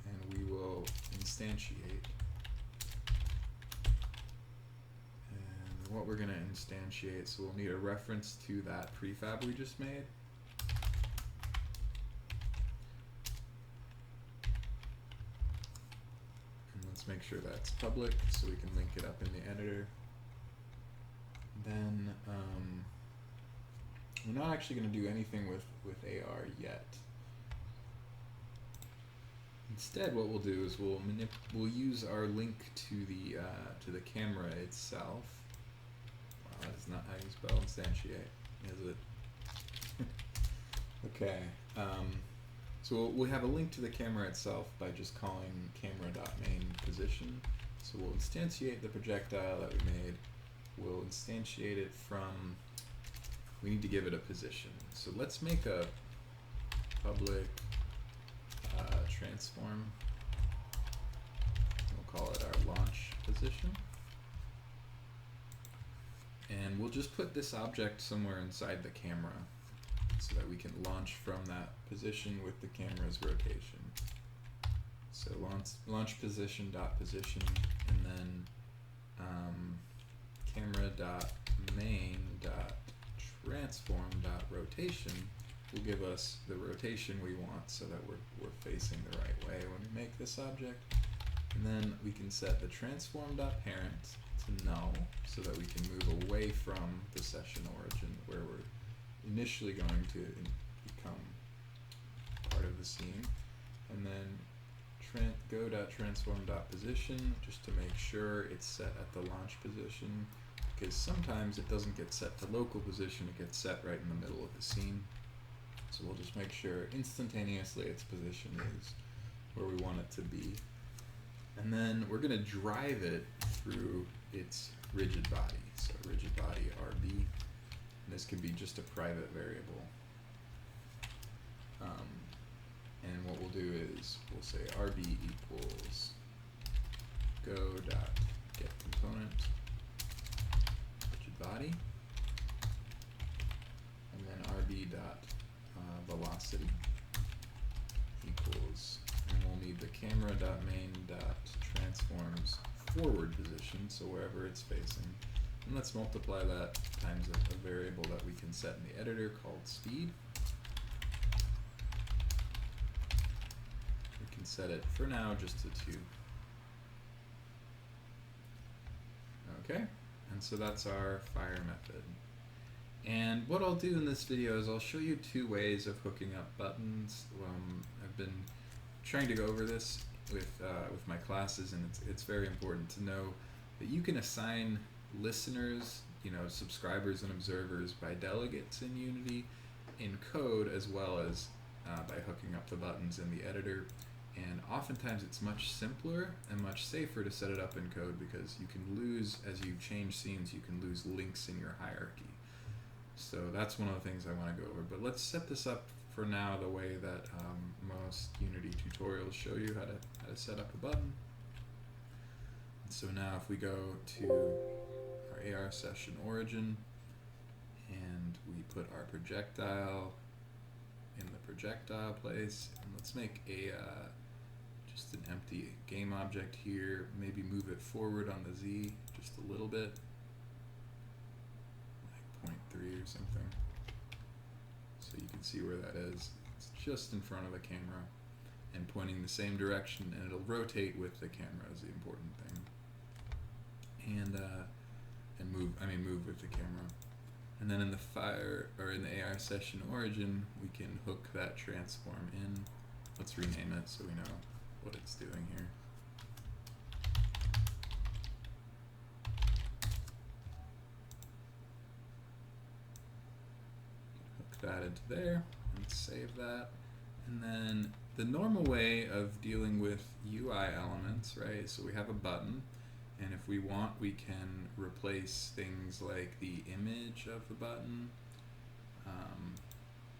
and we will instantiate. And what we're going to instantiate, so we'll need a reference to that prefab we just made. Let's make sure that's public so we can link it up in the editor. Then we're not actually going to do anything with AR yet. Instead, what we'll do is we'll use our link to the camera itself. Wow, that is not how you spell instantiate, is it? Okay. So we'll have a link to the camera itself by just calling camera.main_position. So we'll instantiate the projectile that we made. We'll instantiate it from, we need to give it a position. So let's make a public transform. We'll call it our launch position. And we'll just put this object somewhere inside the camera so that we can launch from that position with the camera's rotation. So launch position dot position, and then camera dot main dot transform dot rotation will give us the rotation we want so that we're facing the right way when we make this object. And then we can set the transform dot parent to null so that we can move away from the session origin where we're initially going to become part of the scene. And then go.transform.position just to make sure it's set at the launch position, because sometimes it doesn't get set to local position, it gets set right in the middle of the scene. So we'll just make sure instantaneously its position is where we want it to be. And then we're going to drive it through its rigid body. So rigid body RB. And this can be just a private variable. And what we'll do is we'll say RB equals go.getComponent rigid body, and then RB dot velocity equals, and we'll need the camera dot main dot transforms forward position, so wherever it's facing. And let's multiply that times a variable that we can set in the editor called speed. We can set it for now just to 2. Okay, and so that's our fire method. And what I'll do in this video is I'll show you 2 ways of hooking up buttons. I've been trying to go over this with my classes, and it's very important to know that you can assign listeners, subscribers and observers by delegates in Unity in code, as well as by hooking up the buttons in the editor. And oftentimes it's much simpler and much safer to set it up in code, because you can lose, as you change scenes, you can lose links in your hierarchy. So that's one of the things I want to go over. But let's set this up for now the way that most Unity tutorials show you how to set up a button. And so now if we go to our AR session origin and we put our projectile in the projectile place, and let's make a just an empty game object here, maybe move it forward on the Z just a little bit, like 0.3 or something, so you can see where that is. It's just in front of the camera and pointing the same direction, and it'll rotate with the camera is the important thing. And move with the camera. And then in the AR session origin, we can hook that transform in. Let's rename it so we know what it's doing here. Hook that into there and save that. And then the normal way of dealing with UI elements, right? So we have a button, and if we want, we can replace things like the image of the button.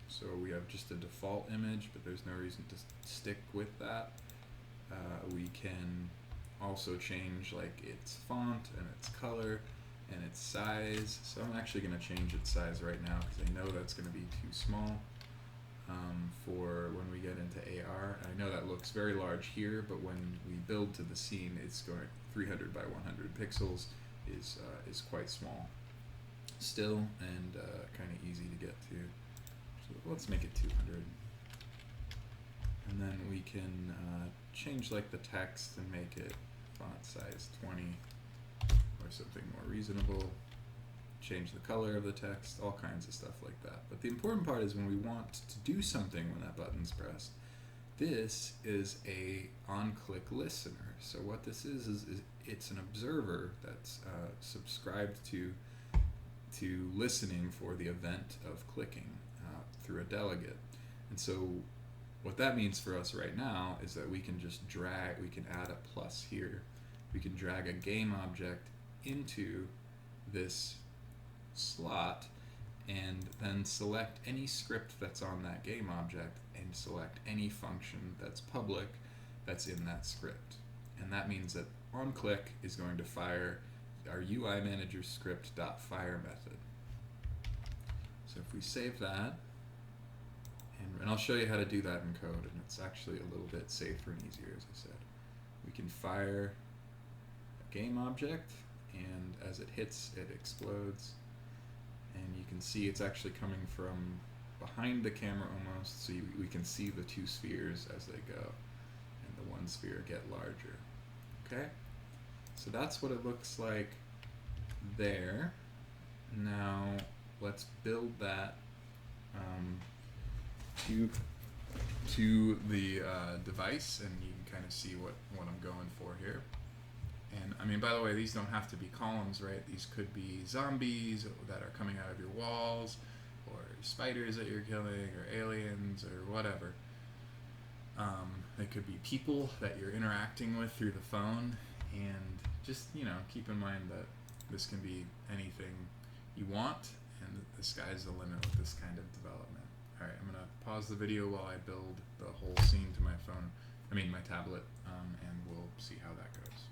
So we have just a default image, but there's no reason to stick with that. We can also change like its font and its color and its size. So I'm actually going to change its size right now because I know that's going to be too small for when we get into AR. I know that looks very large here, but when we build to the scene, it's going 300 by 100 pixels is quite small still, and kind of easy to get to. So let's make it 200. And then we can change like the text and make it font size 20 or something more reasonable. Change the color of the text, all kinds of stuff like that. But the important part is when we want to do something when that button's pressed, this is a on-click listener. So what this is it's an observer that's subscribed to listening for the event of clicking through a delegate. And so What that means for us right now is that we can just drag, we can add a plus here. We can drag a game object into this slot and then select any script that's on that game object and select any function that's public that's in that script. And that means that onClick is going to fire our UI manager script.fire method. So if we save that, and I'll show you how to do that in code, and it's actually a little bit safer and easier, as I said. We can fire a game object, and as it hits, it explodes. And you can see it's actually coming from behind the camera almost, so we can see the two spheres as they go, and the one sphere get larger. Okay? So that's what it looks like there. Now let's build that to the device, and you can kind of see what I'm going for here. And I mean, by the way, these don't have to be columns, right? These could be zombies that are coming out of your walls, or spiders that you're killing, or aliens, or whatever. They could be people that you're interacting with through the phone, and just, you know, keep in mind that this can be anything you want, and the sky's the limit with this kind of development. All right, I'm gonna pause the video while I build the whole scene to my tablet, and we'll see how that goes.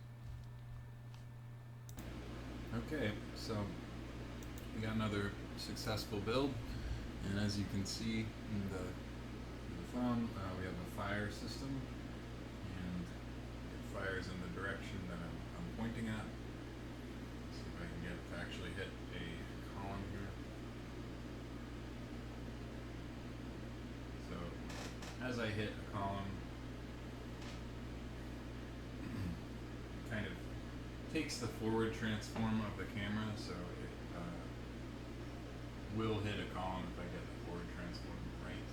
Okay, so we got another successful build, and as you can see in the phone, we have a fire system, and it fires in the direction that I'm pointing at. Let's see if I can get it to actually hit a column here. So as I hit a column, it kind of takes the forward transform of the camera, so it will hit a column if I get the forward transform right.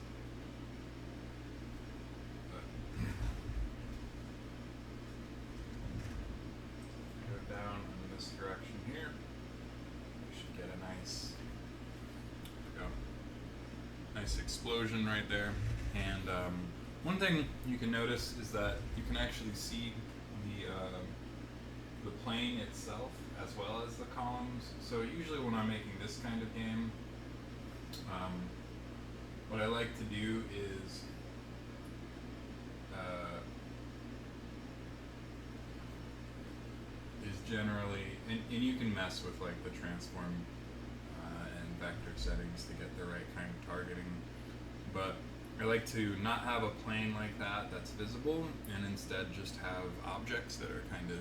Go down in this direction here. We should get a nice, nice explosion right there. And one thing you can notice is that you can actually see the plane itself as well as the columns. So usually when I'm making this kind of game, what I like to do is generally, and you can mess with like the transform and vector settings to get the right kind of targeting, but I like to not have a plane like that that's visible, and instead just have objects that are kind of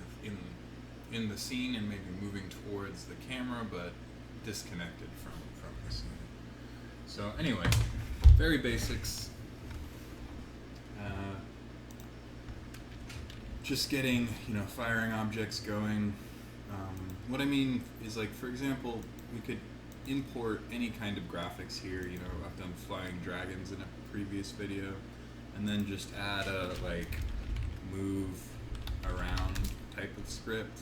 in the scene and maybe moving towards the camera, but disconnected from the scene. So anyway, very basics. Just getting, firing objects going. What I mean is, like, for example, we could import any kind of graphics here. I've done flying dragons in a previous video, and then just add a move around type of script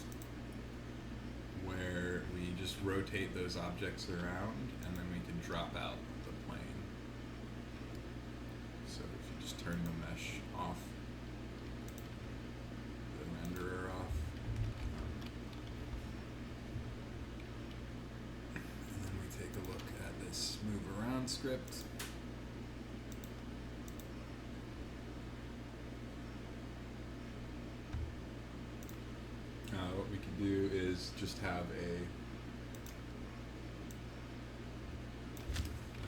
where we just rotate those objects around, and then we can drop out the plane. So if you just turn the mesh off, the renderer off, and then we take a look at this move around script. What we can do is just have a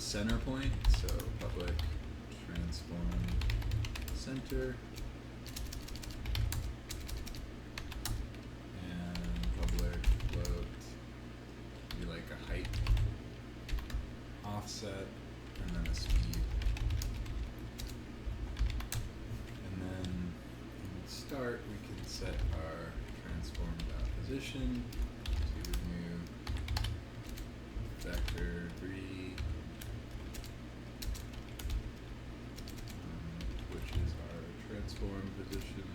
center point, so public transform center, and public float be like a height, offset, and then a speed. And then in start we can set our transform position to new vector 3, which is our transform position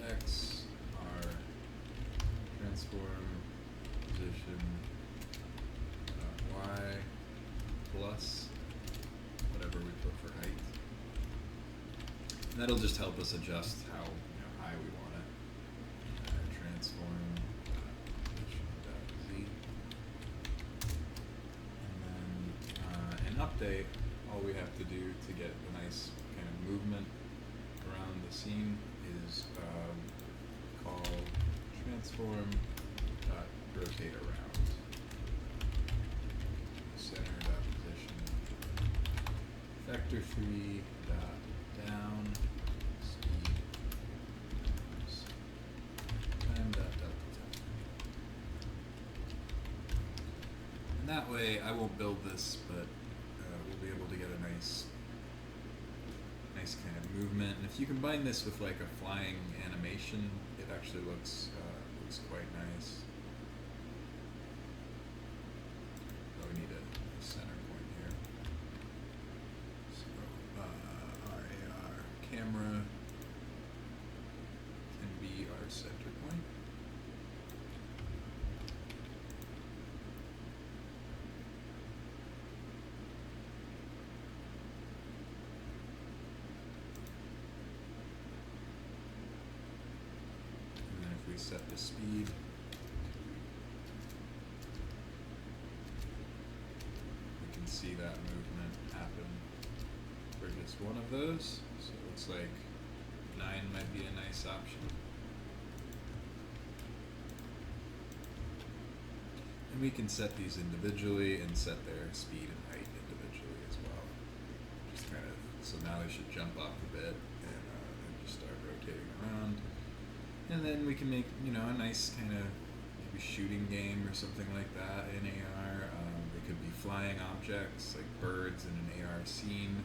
x, our transform position y plus whatever we put for height. that'll just help us adjust how high we want it. Transform position.z. And then in update, all we have to do to get a nice kind of movement around the scene is call transform rotate around center position vector 3 down speed time delta. And that way I won't build this, but we'll be able to get a nice kind of movement. And if you combine this with like a flying animation, it actually looks quite nice. Oh, we need a center point here. So our camera can be our center point. We set the speed. We can see that movement happen for just one of those. So it looks like 9 might be a nice option. And we can set these individually and set their speed and height individually as well. Just kind of, so now they should jump up a bit and just start rotating around. And then we can make, a nice kind of maybe shooting game or something like that in AR. They could be flying objects like birds in an AR scene.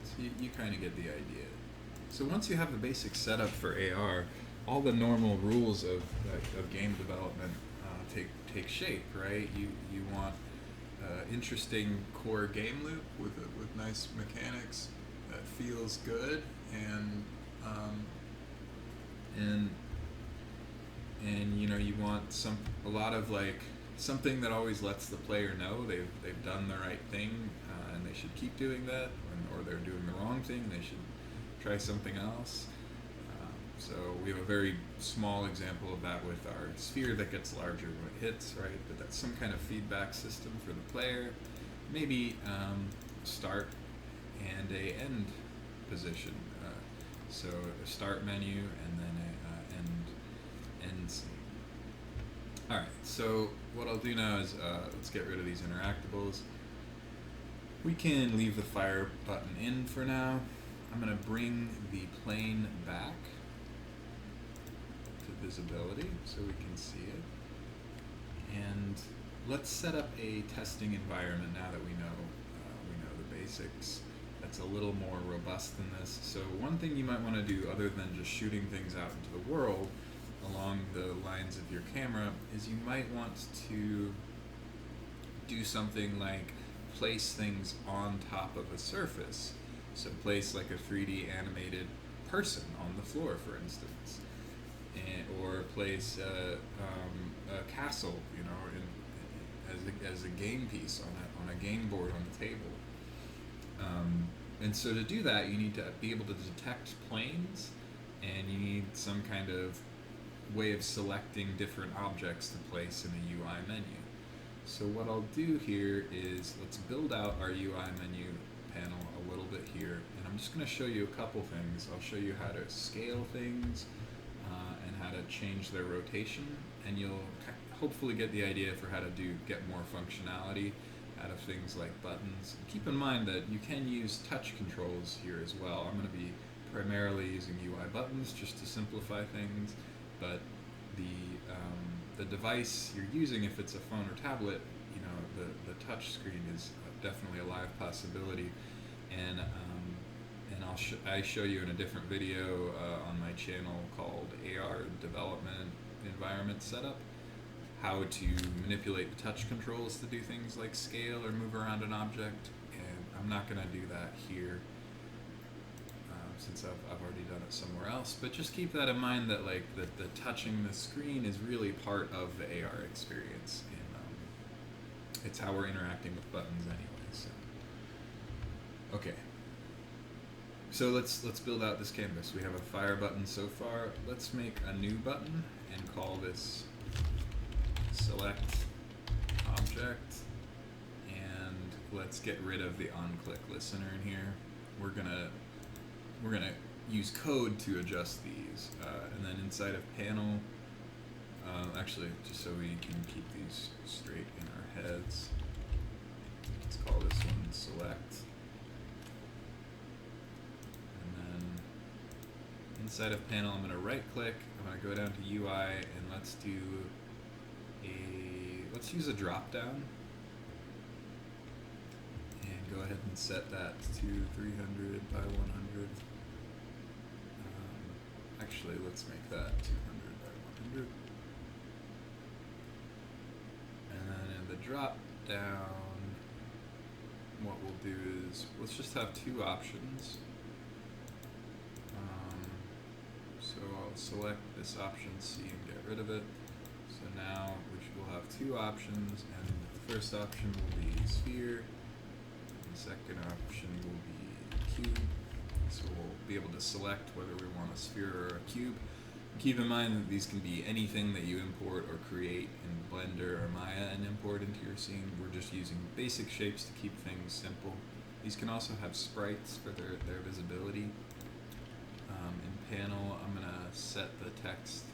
So you kind of get the idea. So once you have the basic setup for AR, all the normal rules of game development take shape, right? You want interesting core game loop with nice mechanics that feels good and you want a lot of like something that always lets the player know they've done the right thing and they should keep doing that, or they're doing the wrong thing, they should try something else. So we have a very small example of that with our sphere that gets larger when it hits, right? But that's some kind of feedback system for the player. Maybe start and a end position. So a start menu and then a end scene. Alright, so what I'll do now is let's get rid of these interactables. We can leave the fire button in for now. I'm going to bring the plane back to visibility so we can see it. And let's set up a testing environment now that we know the basics. That's a little more robust than this. So one thing you might want to do, other than just shooting things out into the world along the lines of your camera, is you might want to do something like place things on top of a surface. So place like a 3D animated person on the floor, for instance, or place a castle, as a game piece on a game board on the table. And so to do that, you need to be able to detect planes, and you need some kind of way of selecting different objects to place in a UI menu. So what I'll do here is let's build out our UI menu panel a little bit here, and I'm just going to show you a couple things. I'll show you how to scale things and how to change their rotation, and you'll hopefully get the idea for how to get more functionality out of things like buttons. Keep in mind that you can use touch controls here as well. I'm going to be primarily using UI buttons just to simplify things, but the device you're using, if it's a phone or tablet, the touch screen is definitely a live possibility, and I show you in a different video on my channel called AR Development Environment Setup how to manipulate the touch controls to do things like scale or move around an object, and I'm not going to do that here since I've already done it somewhere else. But just keep that in mind, that like the touching the screen is really part of the AR experience, and it's how we're interacting with buttons anyway. So okay, So let's build out this canvas. We have a fire button so far. Let's make a new button and call this select object, and let's get rid of the onClick listener in here. We're gonna use code to adjust these, and then inside of panel, actually, just so we can keep these straight in our heads, let's call this one select. Inside of panel, I'm going to right click, I'm going to go down to UI, and let's use a drop down, and go ahead and set that to 300 by 100. Actually, let's make that 200 by 100. And then in the drop down, what we'll do is, let's just have two options. So I'll select this option C and get rid of it. So now we'll have two options, and the first option will be sphere, and the second option will be cube. So we'll be able to select whether we want a sphere or a cube. Keep in mind that these can be anything that you import or create in Blender or Maya and import into your scene. We're just using basic shapes to keep things simple. These can also have sprites for their visibility. In panel, I'm going to set the text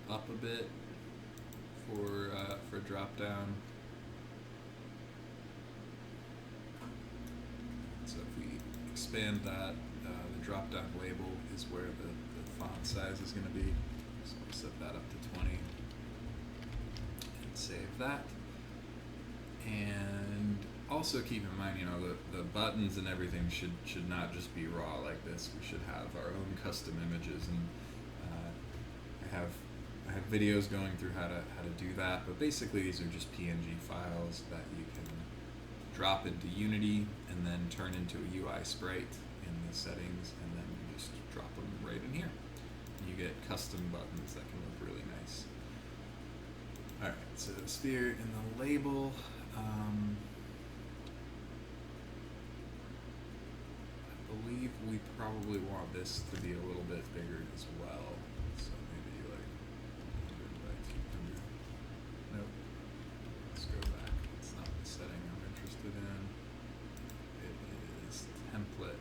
up a bit for drop down. So if we expand that, the drop down label is where the font size is going to be. So we'll set that up to 20 and save that. And also keep in mind, the buttons and everything should not just be raw like this. We should have our own custom images, and I have videos going through how to do that. But basically, these are just PNG files that you can drop into Unity and then turn into a UI sprite in the settings, and then you just drop them right in here. And you get custom buttons that can look really nice. All right, so the sphere in the label. I believe we probably want this to be a little bit bigger as well. So maybe like 100 by 200. Nope. Let's go back. It's not the setting I'm interested in. It is template.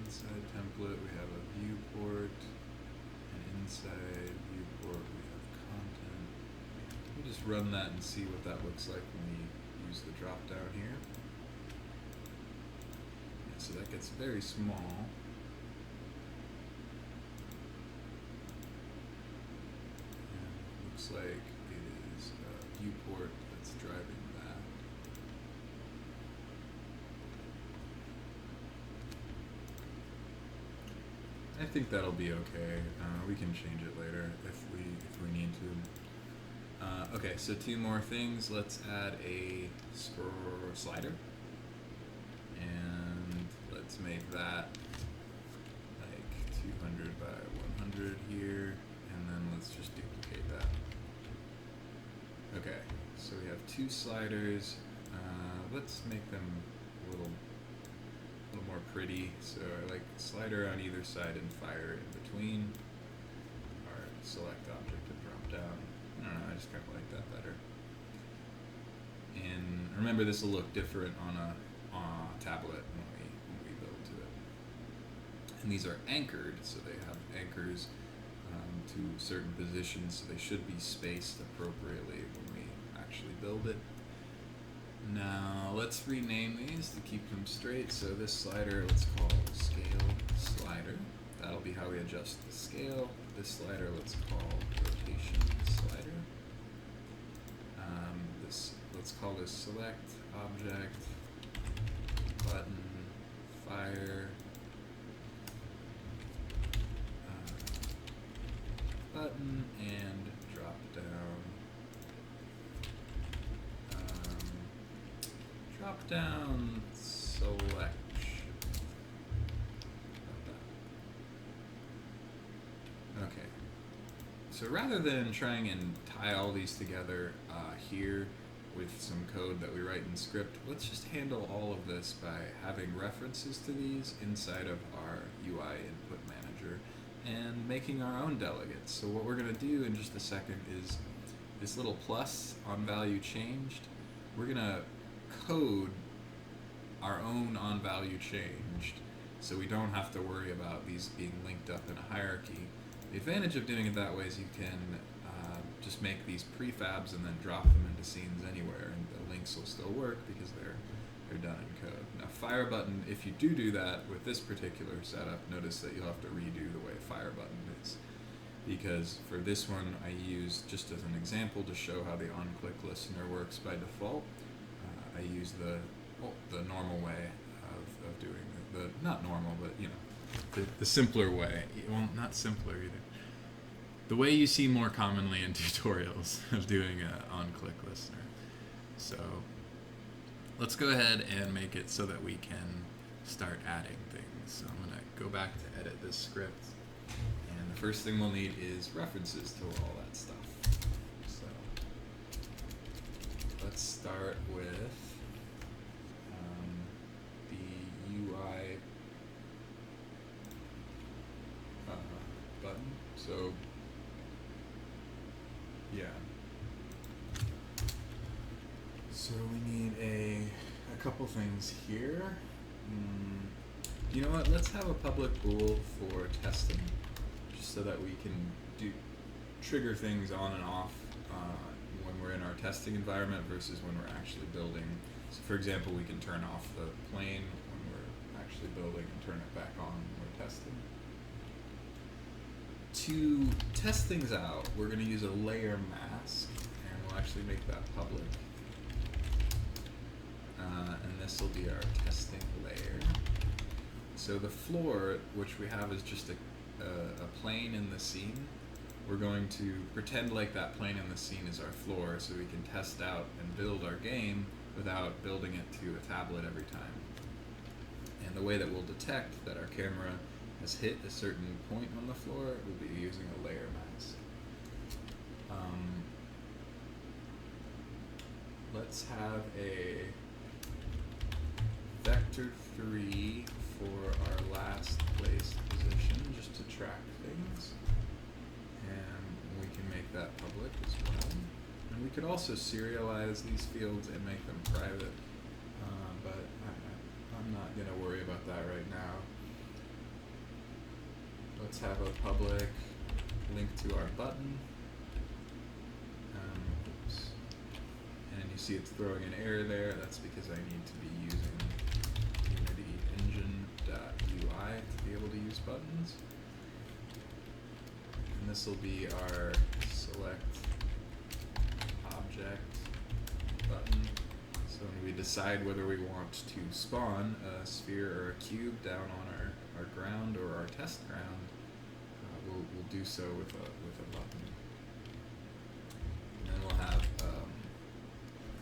Inside template we have a viewport, and inside viewport we have content. We'll just run that and see what that looks like when we use the drop down here. Yeah, so that gets very small. And it looks like it is a viewport that's driving that. I think that'll be okay. We can change it later if we need to. Okay, so two more things. Let's add a scroll slider, and let's make that like 200 by 100 here, and then let's just duplicate that. Okay, so we have two sliders. Let's make them a little more pretty. So I like slider on either side and fire in between. Or select object and drop down. I don't know, I just kind of like that better. And remember, this will look different on a tablet when we build to it. And these are anchored, so they have anchors to certain positions, so they should be spaced appropriately when we actually build it. Now let's rename these to keep them straight. So this slider, let's call scale slider. That'll be how we adjust the scale. This slider, let's call rotation slider. Let's call this select object, button, fire, button, and drop down. Drop down selection. Okay. So rather than trying and tie all these together here, with some code that we write in script, let's just handle all of this by having references to these inside of our UI input manager and making our own delegates. So what we're going to do in just a second is this little plus on value changed. We're going to code our own on value changed so we don't have to worry about these being linked up in a hierarchy. The advantage of doing it that way is you can just make these prefabs and then drop them into scenes anywhere, and the links will still work because they're done in code. Now fire button, if you do that with this particular setup, notice that you'll have to redo the way fire button is, because for this one I use, just as an example to show how the on-click listener works by default, I use the normal way of doing the not normal, but you know, the simpler way. Well, not simpler either. The way you see more commonly in tutorials of doing an on-click listener. So let's go ahead and make it so that we can start adding things. So I'm going to go back to edit this script, and the first thing we'll need is references to all that stuff. So let's start with the UI button. So yeah. So we need a couple things here. You know what? Let's have a public bool for testing, just so that we can trigger things on and off when we're in our testing environment versus when we're actually building. So for example, we can turn off the plane when we're actually building and turn it back on when we're testing. To test things out, we're going to use a layer mask, and we'll actually make that public. And this will be our testing layer. So the floor, which we have, is just a plane in the scene. We're going to pretend like that plane in the scene is our floor, so we can test out and build our game without building it to a tablet every time. And the way that we'll detect that our camera has hit a certain point on the floor, we'll be using a layer mask. Let's have a vector3 for our last place position, just to track things. And we can make that public as well. And we could also serialize these fields and make them private, but I'm not going to worry about that right now. Let's have a public link to our button. Oops. And you see it's throwing an error there. That's because I need to be using Unity engine.ui to be able to use buttons. And this will be our select object button. So when we decide whether we want to spawn a sphere or a cube down on our ground or our test ground, we'll do so with a button. And then we'll have,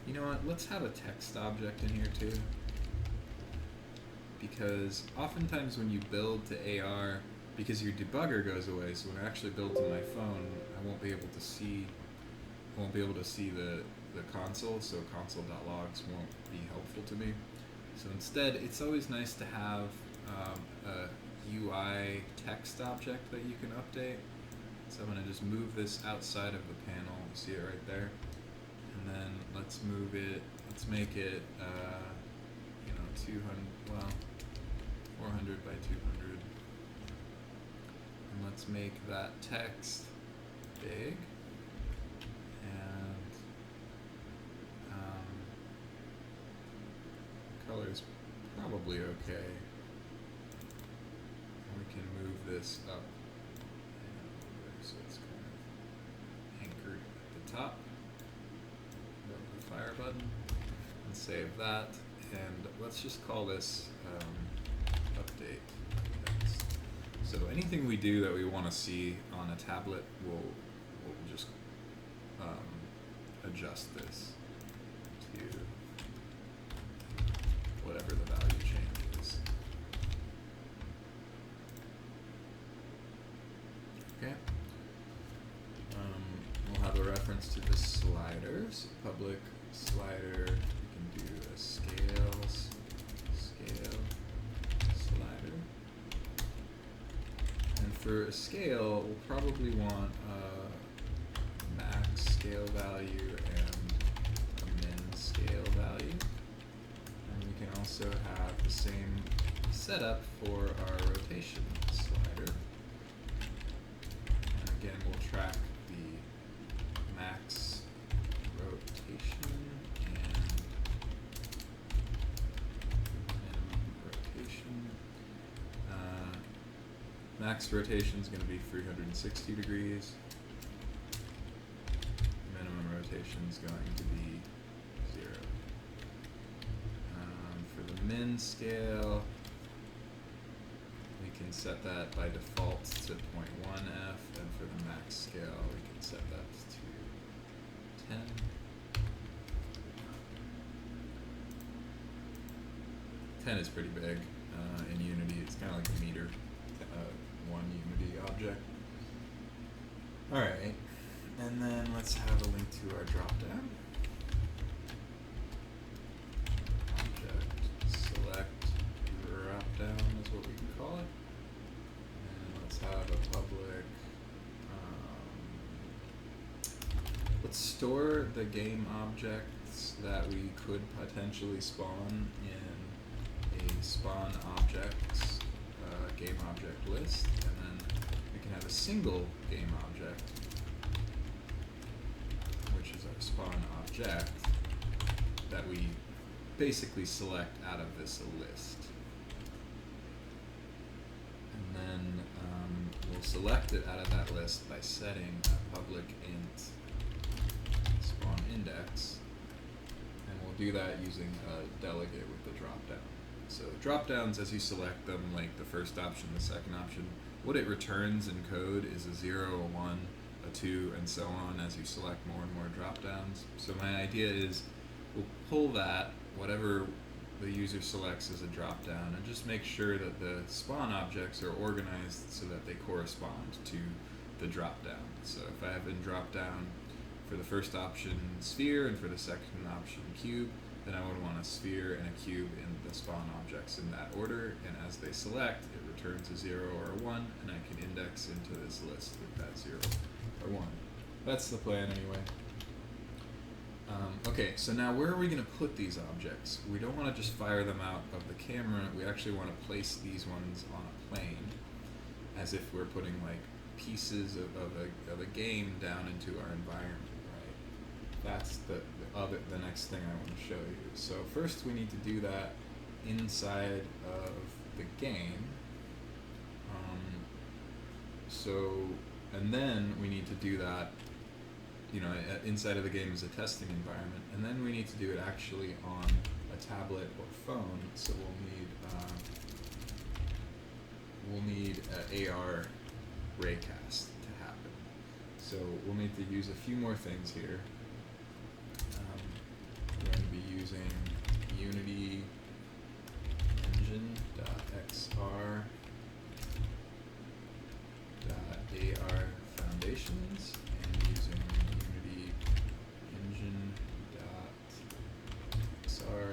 you know what, let's have a text object in here too. Because oftentimes when you build to AR, because your debugger goes away, so when I actually build to my phone, I won't be able to see the console, so console.logs won't be helpful to me. So instead, it's always nice to have a UI text object that you can update. So I'm going to just move this outside of the panel. See it right there? And then let's move it, let's make it, 200, well, 400 by 200. And let's make that text big. And color's probably okay. We can move this up so it's kind of anchored at the top. Above the fire button, and save that. And let's just call this update text. So anything we do that we want to see on a tablet, we'll just adjust this to whatever the value change is. Okay. We'll have a reference to the sliders, public slider, we can do a scale slider. And for a scale, we'll probably want a max scale value and a min scale value. And we can also have the same setup for our rotation slider. And again, we'll track the max rotation and minimum rotation. Max rotation is going to be 360 degrees. Minimum rotation is going to be 0. For the min scale, we can set that by default to 0.1 f, and for the max scale, we can set that to 10. Is pretty big in Unity. It's kind of like a meter, one Unity object. All right, and then let's have a link to our dropdown. Object select dropdown is what we can call it. And let's have a public. Let's store the game objects that we could potentially spawn in a spawn objects game object list, and then we can have a single game object, which is our spawn object, that we basically select out of this list. And then we'll select it out of that list by setting a public int spawn index, and we'll do that using a delegate with the dropdown. So dropdowns, as you select them, like the first option, the second option, what it returns in code is a 0, a 1, a 2, and so on as you select more and more dropdowns. So my idea is we'll pull that, whatever the user selects as a dropdown, and just make sure that the spawn objects are organized so that they correspond to the dropdown. So if I have in dropdown for the first option sphere and for the second option cube, then I would want a sphere and a cube in the spawn objects in that order, and as they select, it returns a 0 or a 1, and I can index into this list with that 0 or 1. That's the plan anyway. Okay, so now where are we going to put these objects? We don't want to just fire them out of the camera, we actually want to place these ones on a plane, as if we're putting like pieces of a game down into our environment. That's the next thing I want to show you. So first we need to do that inside of the game. And then we need to do that, inside of the game is a testing environment, and then we need to do it actually on a tablet or phone. So we'll need AR Raycast to happen. So we'll need to use a few more things here. We're going to be using Unity engine.xr.ar foundations, and using Unity engine.xr.ar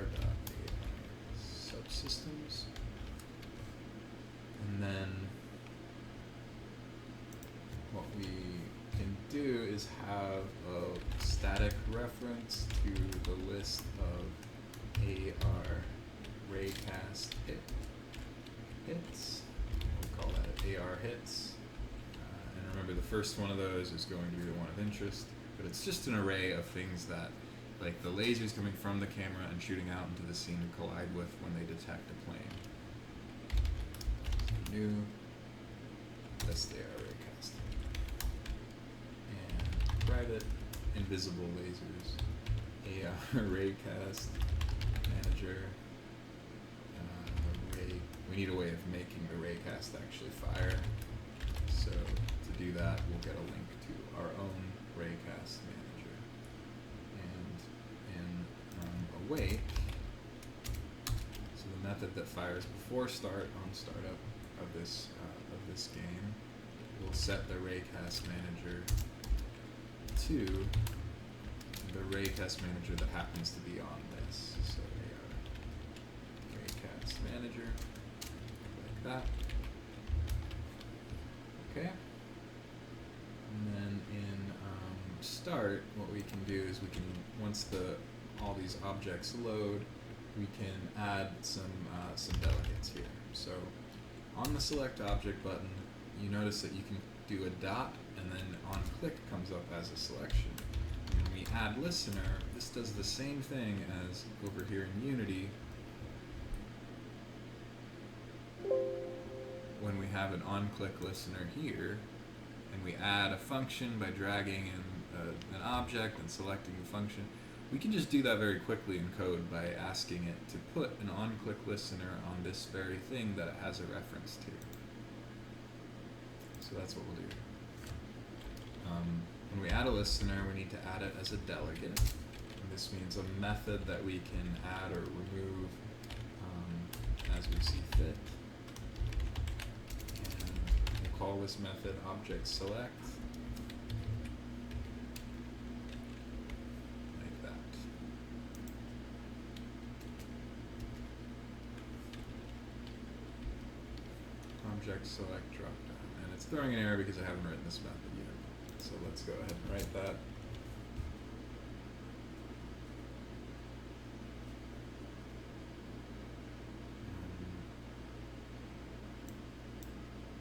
subsystems. And then what we can do is have a static reference to the list of AR Raycast hits. We'll call that AR hits. And remember, the first one of those is going to be the one of interest, but it's just an array of things that, like the lasers coming from the camera and shooting out into the scene, collide with when they detect a plane. So new list AR Raycast. And private invisible lasers, AR Raycast Manager. We need a way of making the Raycast actually fire. So to do that, we'll get a link to our own Raycast Manager. And in await, so the method that fires before startup of this game, we'll set the Raycast Manager to the Raycast Manager that happens to be on this. So Raycast Manager, like that. Okay. And then in start, what we can do is we can, once all these objects load, we can add some delegates here. So on the select object button, you notice that you can do a dot, and then on click comes up as a selection. And when we add listener, this does the same thing as over here in Unity. When we have an on-click listener here, and we add a function by dragging in an object and selecting the function, we can just do that very quickly in code by asking it to put an on-click listener on this very thing that it has a reference to. So that's what we'll do. When we add a listener, we need to add it as a delegate. And this means a method that we can add or remove as we see fit. And we'll call this method object select. Like that. Object select dropdown. And it's throwing an error because I haven't written this method yet. So let's go ahead and write that.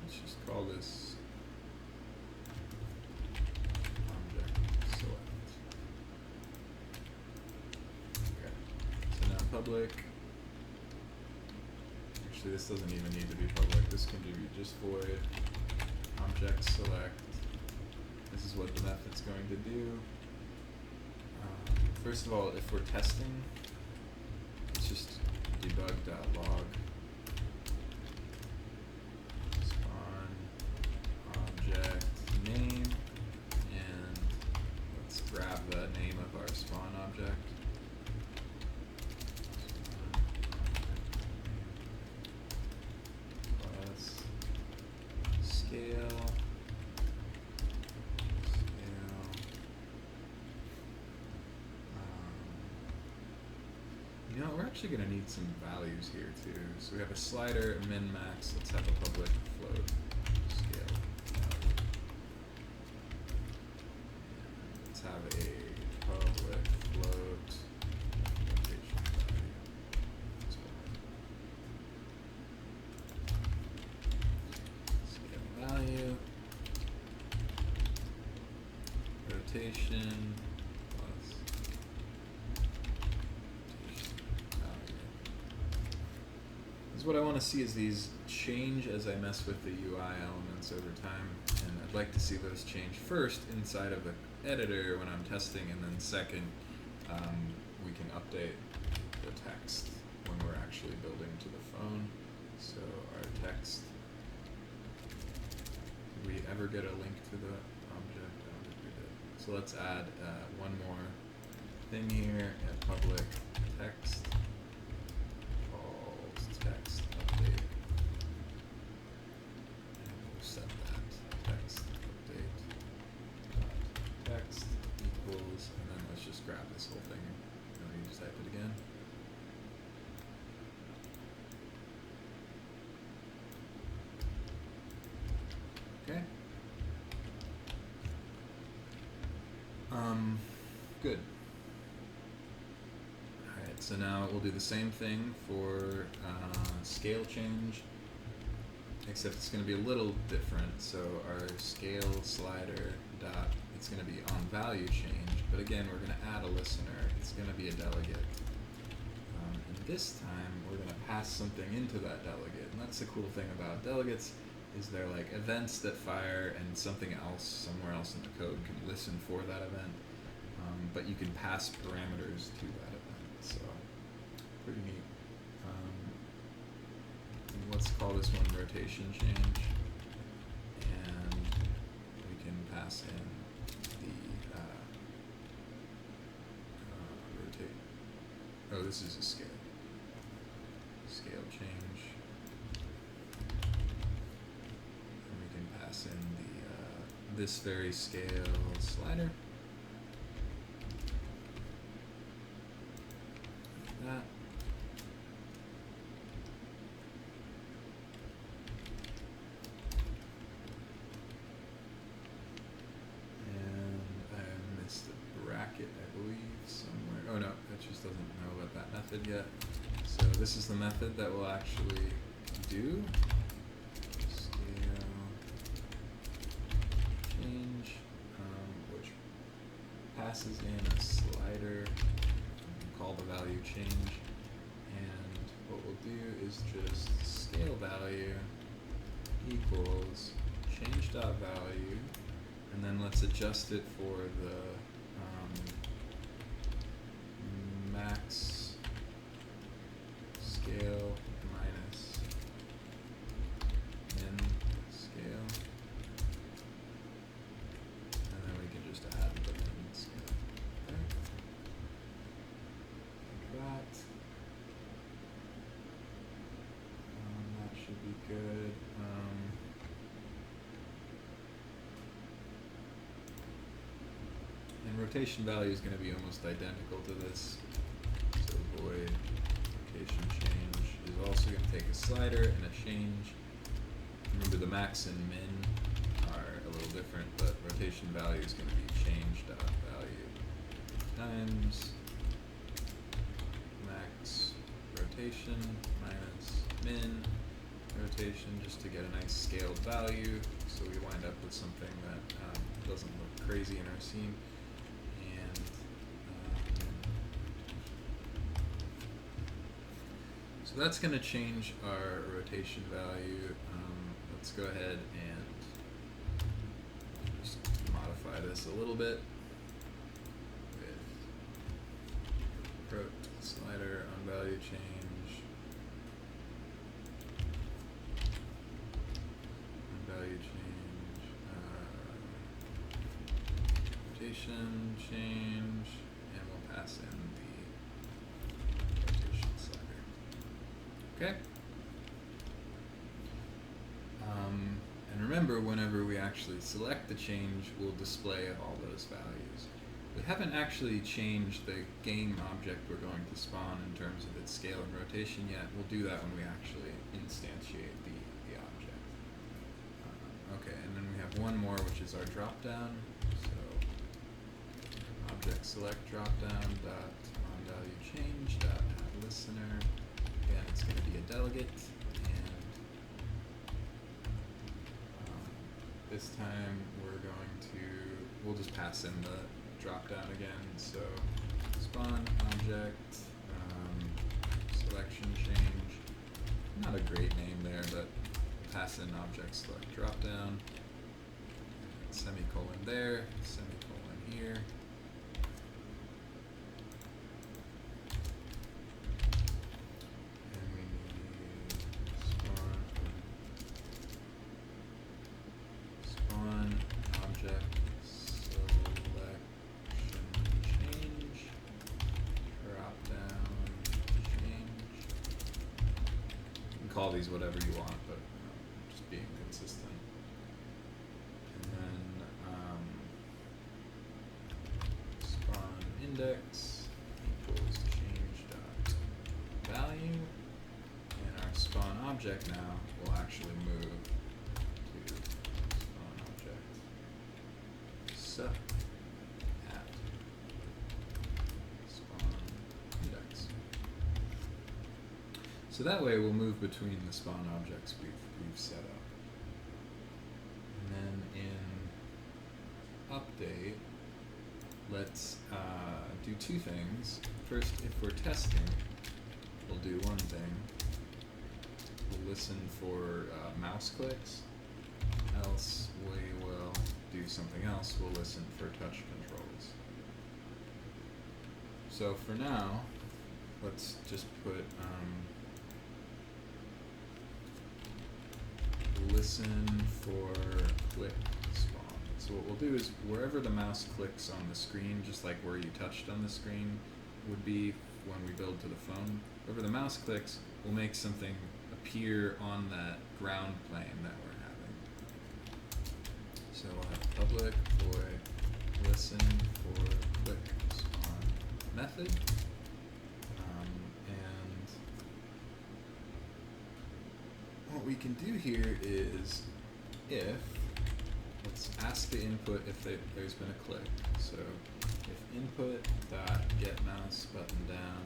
Let's just call this object select. Okay. So now public. Actually, this doesn't even need to be public. This can be just void object select. This is what the method's going to do. First of all, if we're testing, it's just debug.log spawn object name, and let's grab the name of our spawn object. Plus scale. You know, we're actually going to need some values here too. So we have a slider, a min max. Let's have a public float scale value. Let's have a public float rotation value as well. Scale value, rotation. What I want to see is these change as I mess with the UI elements over time, and I'd like to see those change first inside of the editor when I'm testing, and then second, we can update the text when we're actually building to the phone. So our text, did we ever get a link to the object? I don't think we did. So let's add one more thing here, a public text. Text update, and we'll set that text update text equals, and then let's just grab this whole thing and we just type it again. Okay. Good. So now we'll do the same thing for scale change, except it's going to be a little different. So our scale slider dot, it's going to be on value change, but again we're going to add a listener. It's going to be a delegate, and this time we're going to pass something into that delegate. And that's the cool thing about delegates, is they're like events that fire, and something else somewhere else in the code can listen for that event, but you can pass parameters to that event. So, pretty neat. Let's call this one rotation change, and we can pass in the rotate. Oh, this is a scale. Scale change, and we can pass in the this very scale slider. doesn't know about that method yet. So this is the method that will actually do scale change, which passes in a slider, call the value change, and what we'll do is just scale value equals change.value, and then let's adjust it for the max scale minus min scale, and then we can just add the min scale there, like that. That should be good. And rotation value is going to be almost identical to this. So void location change is also going to take a slider and a change. Remember, the max and min are a little different, but rotation value is going to be change.value times max rotation minus min rotation, just to get a nice scaled value, so we wind up with something that doesn't look crazy in our scene. And so that's going to change our rotation value. Let's go ahead and just modify this a little bit with prot slider on value change, on value change, rotation change, and we'll pass in the rotation slider. Okay. And remember, whenever we actually select the change, we'll display all those values. We haven't actually changed the game object we're going to spawn in terms of its scale and rotation yet. We'll do that when we actually instantiate the object. Okay, and then we have one more, which is our dropdown. So object select dropdown dot on value change dot add listener. Again, it's going to be a delegate. This time we'll just pass in the dropdown again. So spawn object, selection change. Not a great name there, but pass in object select dropdown. Semicolon there, semicolon here. And we need spawn object selection change, dropdown change. You can call these whatever you want, but just being consistent. And then spawn index equals change dot value, and our spawn object now will actually move to spawn object set at spawn index. So that way we'll move between the spawn objects we've set up. And then in update, let's do two things. First, if we're testing, we'll do one thing. We'll listen for mouse clicks. Else we will do something else. We'll listen for touch controls. So for now, let's just put listen for click spawn. So what we'll do is wherever the mouse clicks on the screen, just like where you touched on the screen would be when we build to the phone, wherever the mouse clicks, we'll make something appear on that ground plane that we're having. So we'll have public void listen for click spawn method. And what we can do here is let's ask the input if there's been a click. So if input dot get mouse button down,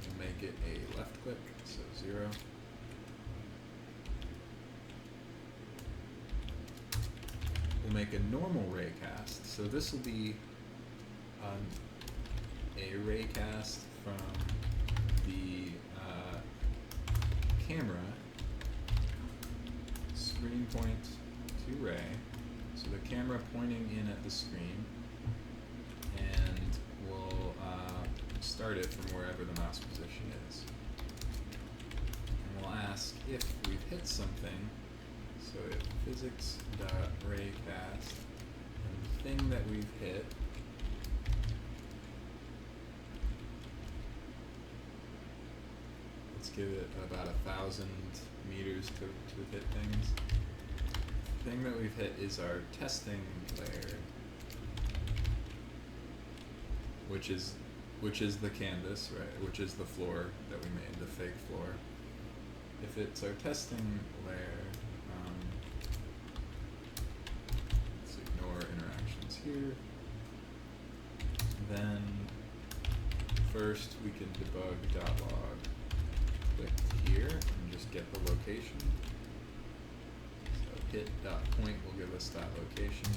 we'll make it a left click, so 0. We'll make a normal raycast, so this will be a raycast from the camera screen point to ray, so the camera pointing in at the screen, and we'll start it from wherever the mouse position is. And we'll ask if we've hit something, so if physics.raycast, and the thing that we've hit give it about 1,000 meters to hit things. The thing that we've hit is our testing layer, which is the canvas, right? Which is the floor that we made, the fake floor. If it's our testing layer, let's ignore interactions here. Then first we can debug.log. Click here and just get the location. So hit.point will give us that location.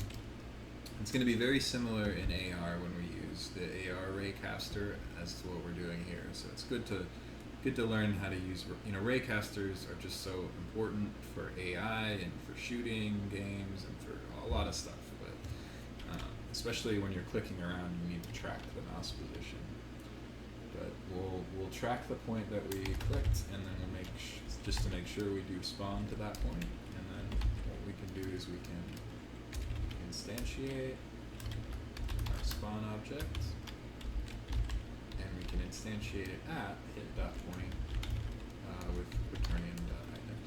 It's going to be very similar in AR when we use the AR raycaster as to what we're doing here. So it's good to learn how to use, raycasters are just so important for AI and for shooting games and for a lot of stuff. But especially when you're clicking around, you need to track the mouse position. But we'll track the point that we clicked, and then we'll just to make sure we do spawn to that point. And then what we can do is we can instantiate our spawn object, and we can instantiate it at hit.point with quaternion.init.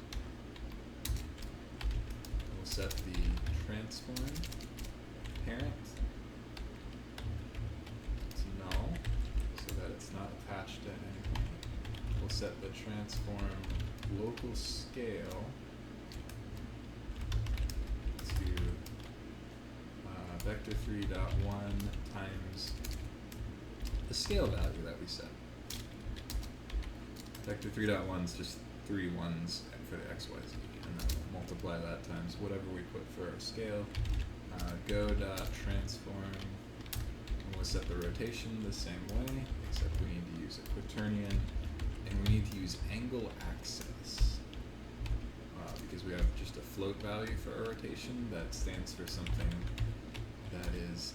We'll set the transform parent to null, that it's not attached to anything. We'll set the transform local scale to vector 3.1 times the scale value that we set. Vector 3.1 is just 3 ones for the x, y, z, and then we'll multiply that times whatever we put for our scale. Go.transform. We'll set the rotation the same way, except we need to use a quaternion, and we need to use angle axis because we have just a float value for our rotation that stands for something that is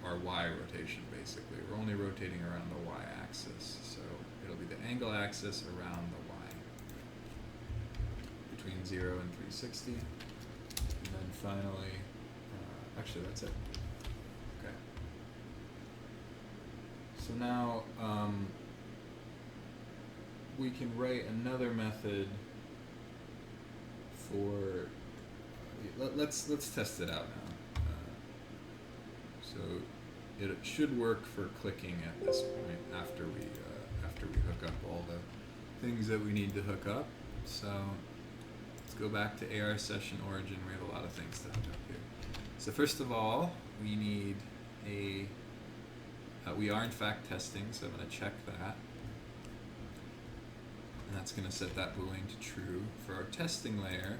our y rotation. Basically, we're only rotating around the y axis, so it'll be the angle axis around the y between 0 and 360. And then finally, actually that's it. Okay. So now we can write another method for. Let's test it out now. So it should work for clicking at this point after we hook up all the things that we need to hook up. So let's go back to AR session origin. We have a lot of things to hook up here. So first of all, we need we are in fact testing, so I'm going to check that. And that's going to set that boolean to true. For our testing layer,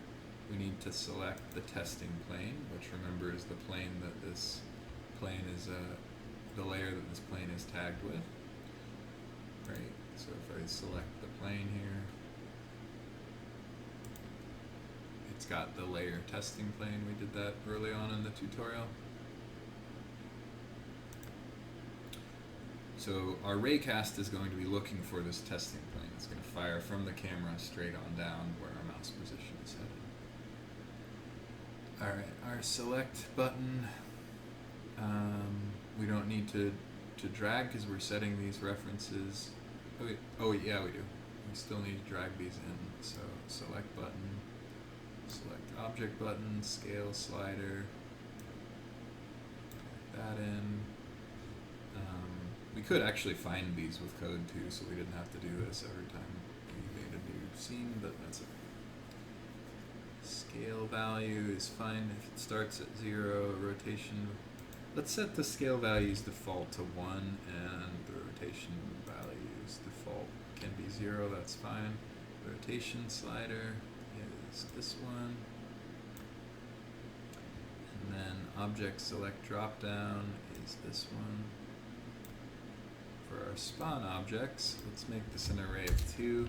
we need to select the testing plane, which remember is the plane that this plane is, the layer that this plane is tagged with. Right, so if I select the plane here, it's got the layer testing plane. We did that early on in the tutorial. So our raycast is going to be looking for this testing plane. It's going to fire from the camera straight on down where our mouse position is headed. Alright, our select button, we don't need to drag because we're setting these references. Oh yeah, we do. We still need to drag these in. So select button, select object button, scale slider, put that in. We could actually find these with code too, so we didn't have to do this every time we made a new scene, but that's okay. Scale value is fine if it starts at 0. Rotation, let's set the scale values default to 1, and the rotation values default can be 0, that's fine. Rotation slider is this one. And then object select dropdown is this one. For our spawn objects, let's make this an array of 2.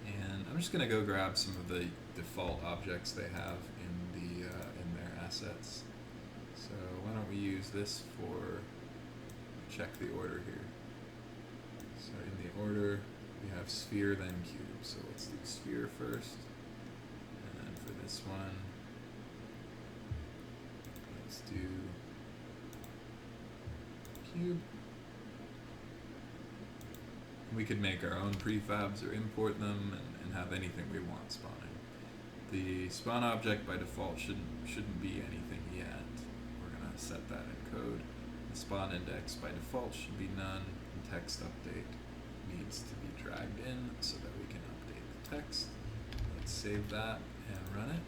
And I'm just going to go grab some of the default objects they have in their assets. So why don't we use this for check the order here. So in the order we have sphere then cube. So let's do sphere first. And then for this one, let's do cube. We could make our own prefabs or import them and have anything we want spawning. The spawn object by default shouldn't be anything yet. We're going to set that in code. The spawn index by default should be none. And text update needs to be dragged in so that we can update the text. Let's save that and run it.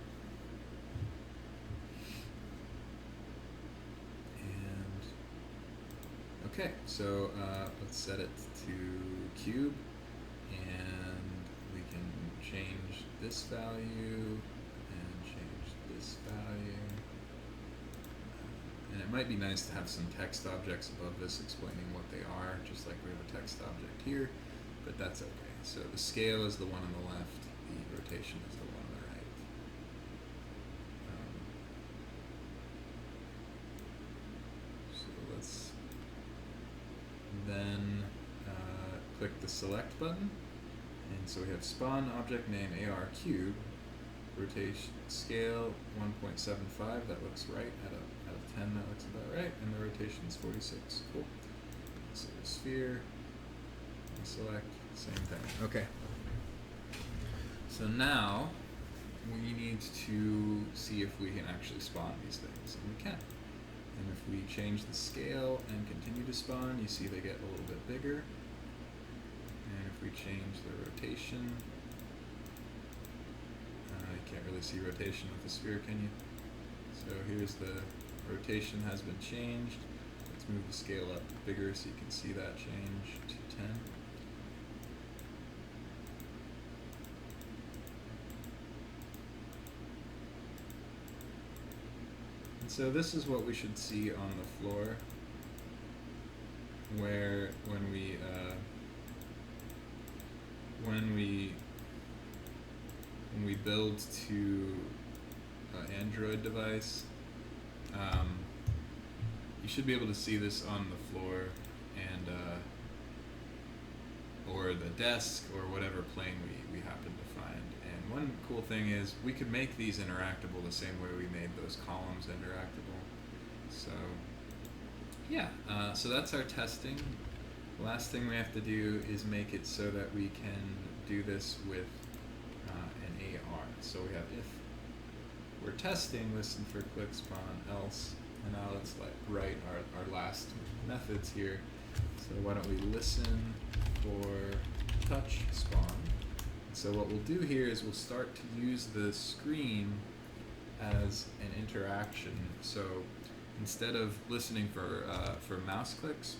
Okay, so let's set it to cube, and we can change this value and change this value. And it might be nice to have some text objects above this explaining what they are, just like we have a text object here, but that's okay. So the scale is the one on the left, the rotation is the one on the right. So let's then click the select button, and so we have spawn object name AR cube, rotation scale 1.75, that looks right, out of 10 that looks about right, and the rotation is 46, cool. So sphere, and select, same thing, okay. So now we need to see if we can actually spawn these things, and we can. And if we change the scale and continue to spawn, you see they get a little bit bigger. And if we change the rotation, you can't really see rotation with the sphere, can you? So here's the rotation has been changed. Let's move the scale up bigger so you can see that change to 10. And so this is what we should see on the floor, where when we build to an Android device, you should be able to see this on the floor and or the desk or whatever plane we happen to find. And one cool thing is we could make these interactable the same way we made those columns interactable. So yeah, so that's our testing. The last thing we have to do is make it so that we can do this with an AR. So we have if we're testing, listen for click spawn, else, and now let's write our last methods here. So why don't we listen for touch spawn. So what we'll do here is we'll start to use the screen as an interaction. So instead of listening for mouse clicks,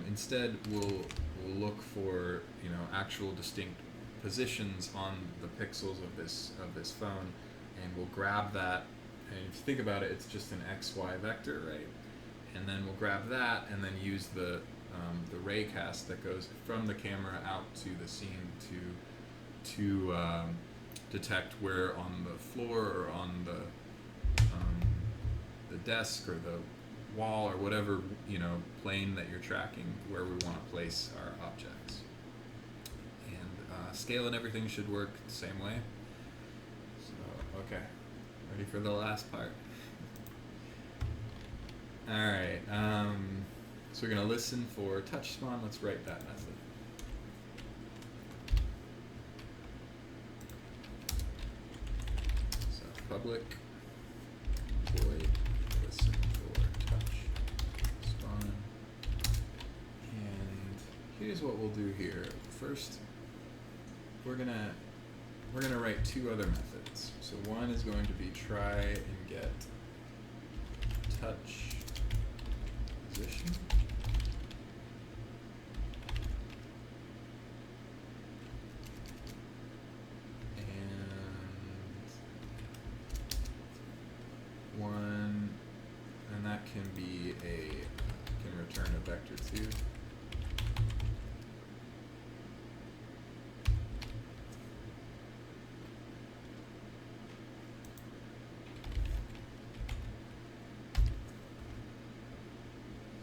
instead we'll look for actual distinct positions on the pixels of this phone, and we'll grab that. And if you think about it, it's just an XY vector, right? And then we'll grab that and then use the raycast that goes from the camera out to the scene to detect where on the floor or on the desk or the wall or whatever plane that you're tracking, where we want to place our objects. And scale and everything should work the same way. So okay, ready for the last part? All right. So we're going to listen for touch spawn. Let's write that method. So public void listen for touch spawn. And here's what we'll do here. First, we're going to we're going to write two other methods. So one is going to be try and get touch position. And that can be can return a vector too.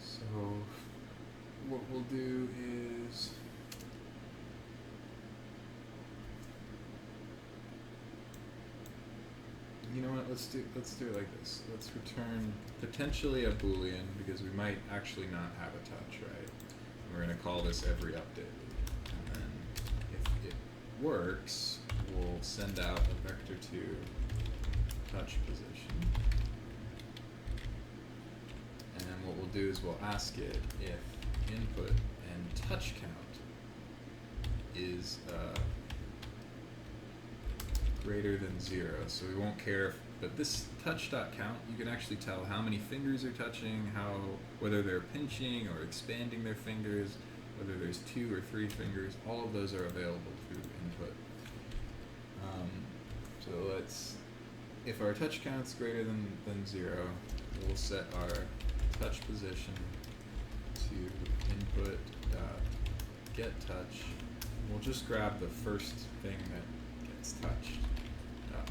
So what we'll do is you know what, let's do it like this. Let's return potentially a Boolean because we might actually not have a touch, right? And we're going to call this every update. And then if it works, we'll send out a vector2 touch position. And then what we'll do is we'll ask it if input and touch count is greater than 0, so we won't care but this touch.count, you can actually tell how many fingers are touching, whether they're pinching or expanding their fingers, whether there's 2 or 3 fingers, all of those are available through input. So if our touch count's greater than 0, we'll set our touch position to input get touch. We'll just grab the first thing that gets touched.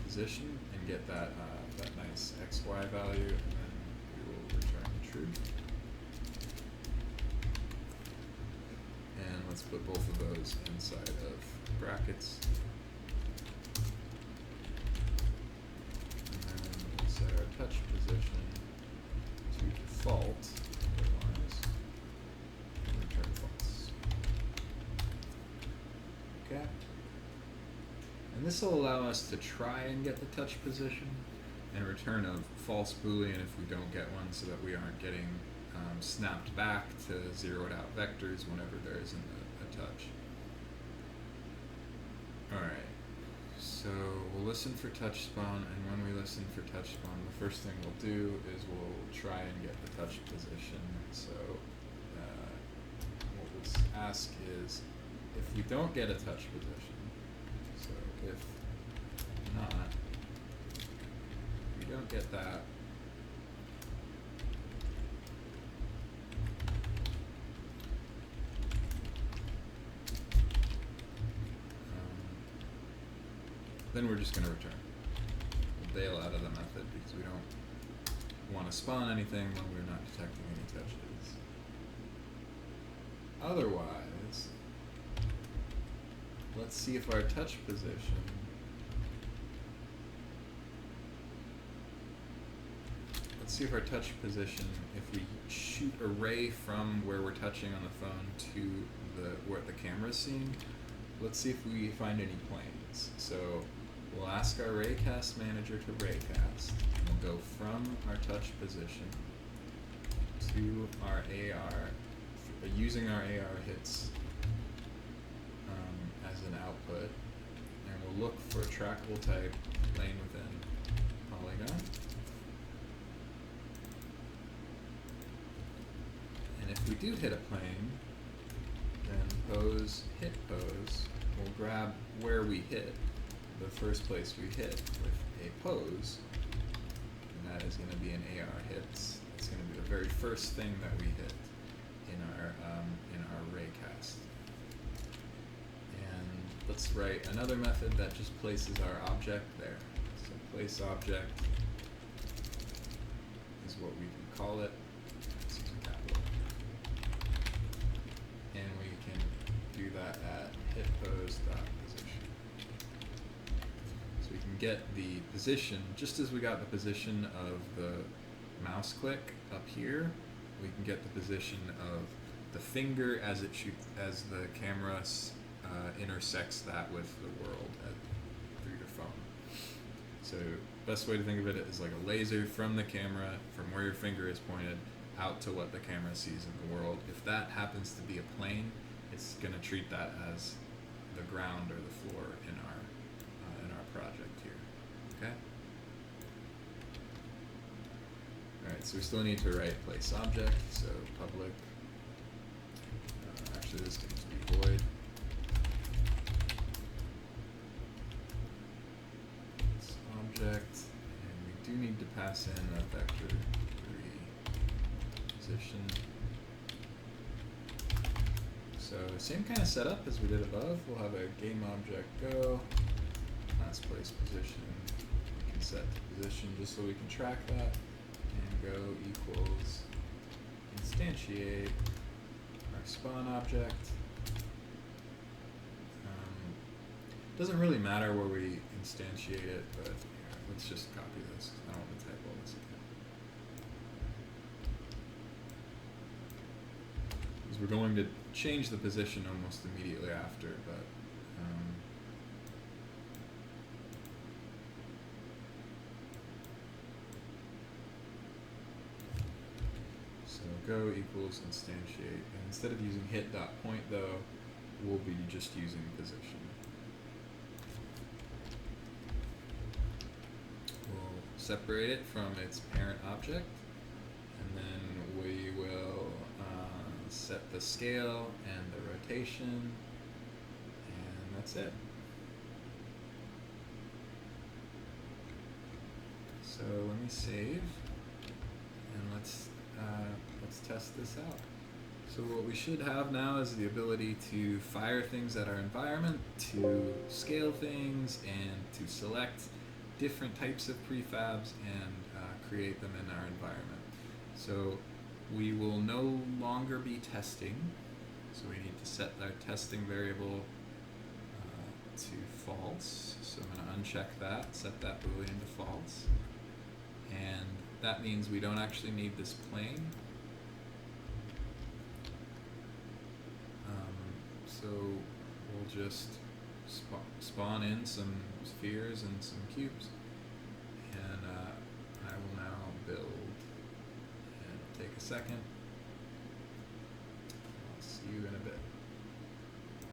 Position and get that nice XY value, and then we will return true. And let's put both of those inside of brackets. And then we'll set our touch position to default, otherwise, and return false. Okay. And this will allow us to try and get the touch position and return a false Boolean if we don't get one, so that we aren't getting snapped back to zeroed out vectors whenever there isn't a touch. Alright, so we'll listen for touch spawn, and when we listen for touch spawn, the first thing we'll do is we'll try and get the touch position. So what we'll ask is, if we don't get a touch position, so if not, we don't get that, then we're just going to return. We'll bail out of the method because we don't want to spawn anything when we're not detecting any touches. Otherwise, let's see if our touch position if we shoot a ray from where we're touching on the phone to what the camera's seeing, let's see if we find any planes. So we'll ask our Raycast Manager to raycast, and we'll go from our touch position to our AR, using our AR hits as an output, and we'll look for a trackable type plane within polygon. And if we do hit a plane, then pose, hit pose, we'll grab where we hit, the first place we hit with a pose, and that is going to be an AR hits. It's going to be the very first thing that we hit in our raycast. And let's write another method that just places our object there. So place object is what we can call it. Let's use a capital. And we can do that at hitPose.position. So we can get the position, just as we got the position of the mouse click up here, we can get the position of the finger as it shoots, as the camera intersects that with the world through your phone. So best way to think of it is like a laser from the camera, from where your finger is pointed, out to what the camera sees in the world. If that happens to be a plane, it's going to treat that as the ground or the floor in project here. Okay. All right. So we still need to write place object. So public. Actually, this needs to be void. This object, and we do need to pass in a vector 3 position. So same kind of setup as we did above. We'll have a game object go, last place position. We can set the position just so we can track that, and go equals instantiate our spawn object. Doesn't really matter where we instantiate it, but let's just copy this. I don't want to type all this again. Because we're going to change the position almost immediately after, but so go equals instantiate. And instead of using hit.point though, we'll be just using position. We'll separate it from its parent object, and then we will set the scale and the rotation, and that's it. So let me save, and let's test this out. So what we should have now is the ability to fire things at our environment, to scale things, and to select different types of prefabs and create them in our environment. So we will no longer be testing, so we need to set our testing variable to false. So I'm going to uncheck that, set that boolean to false, and that means we don't actually need this plane. So we'll just spawn in some spheres and some cubes, and I will now build. And it'll take a second. I'll see you in a bit.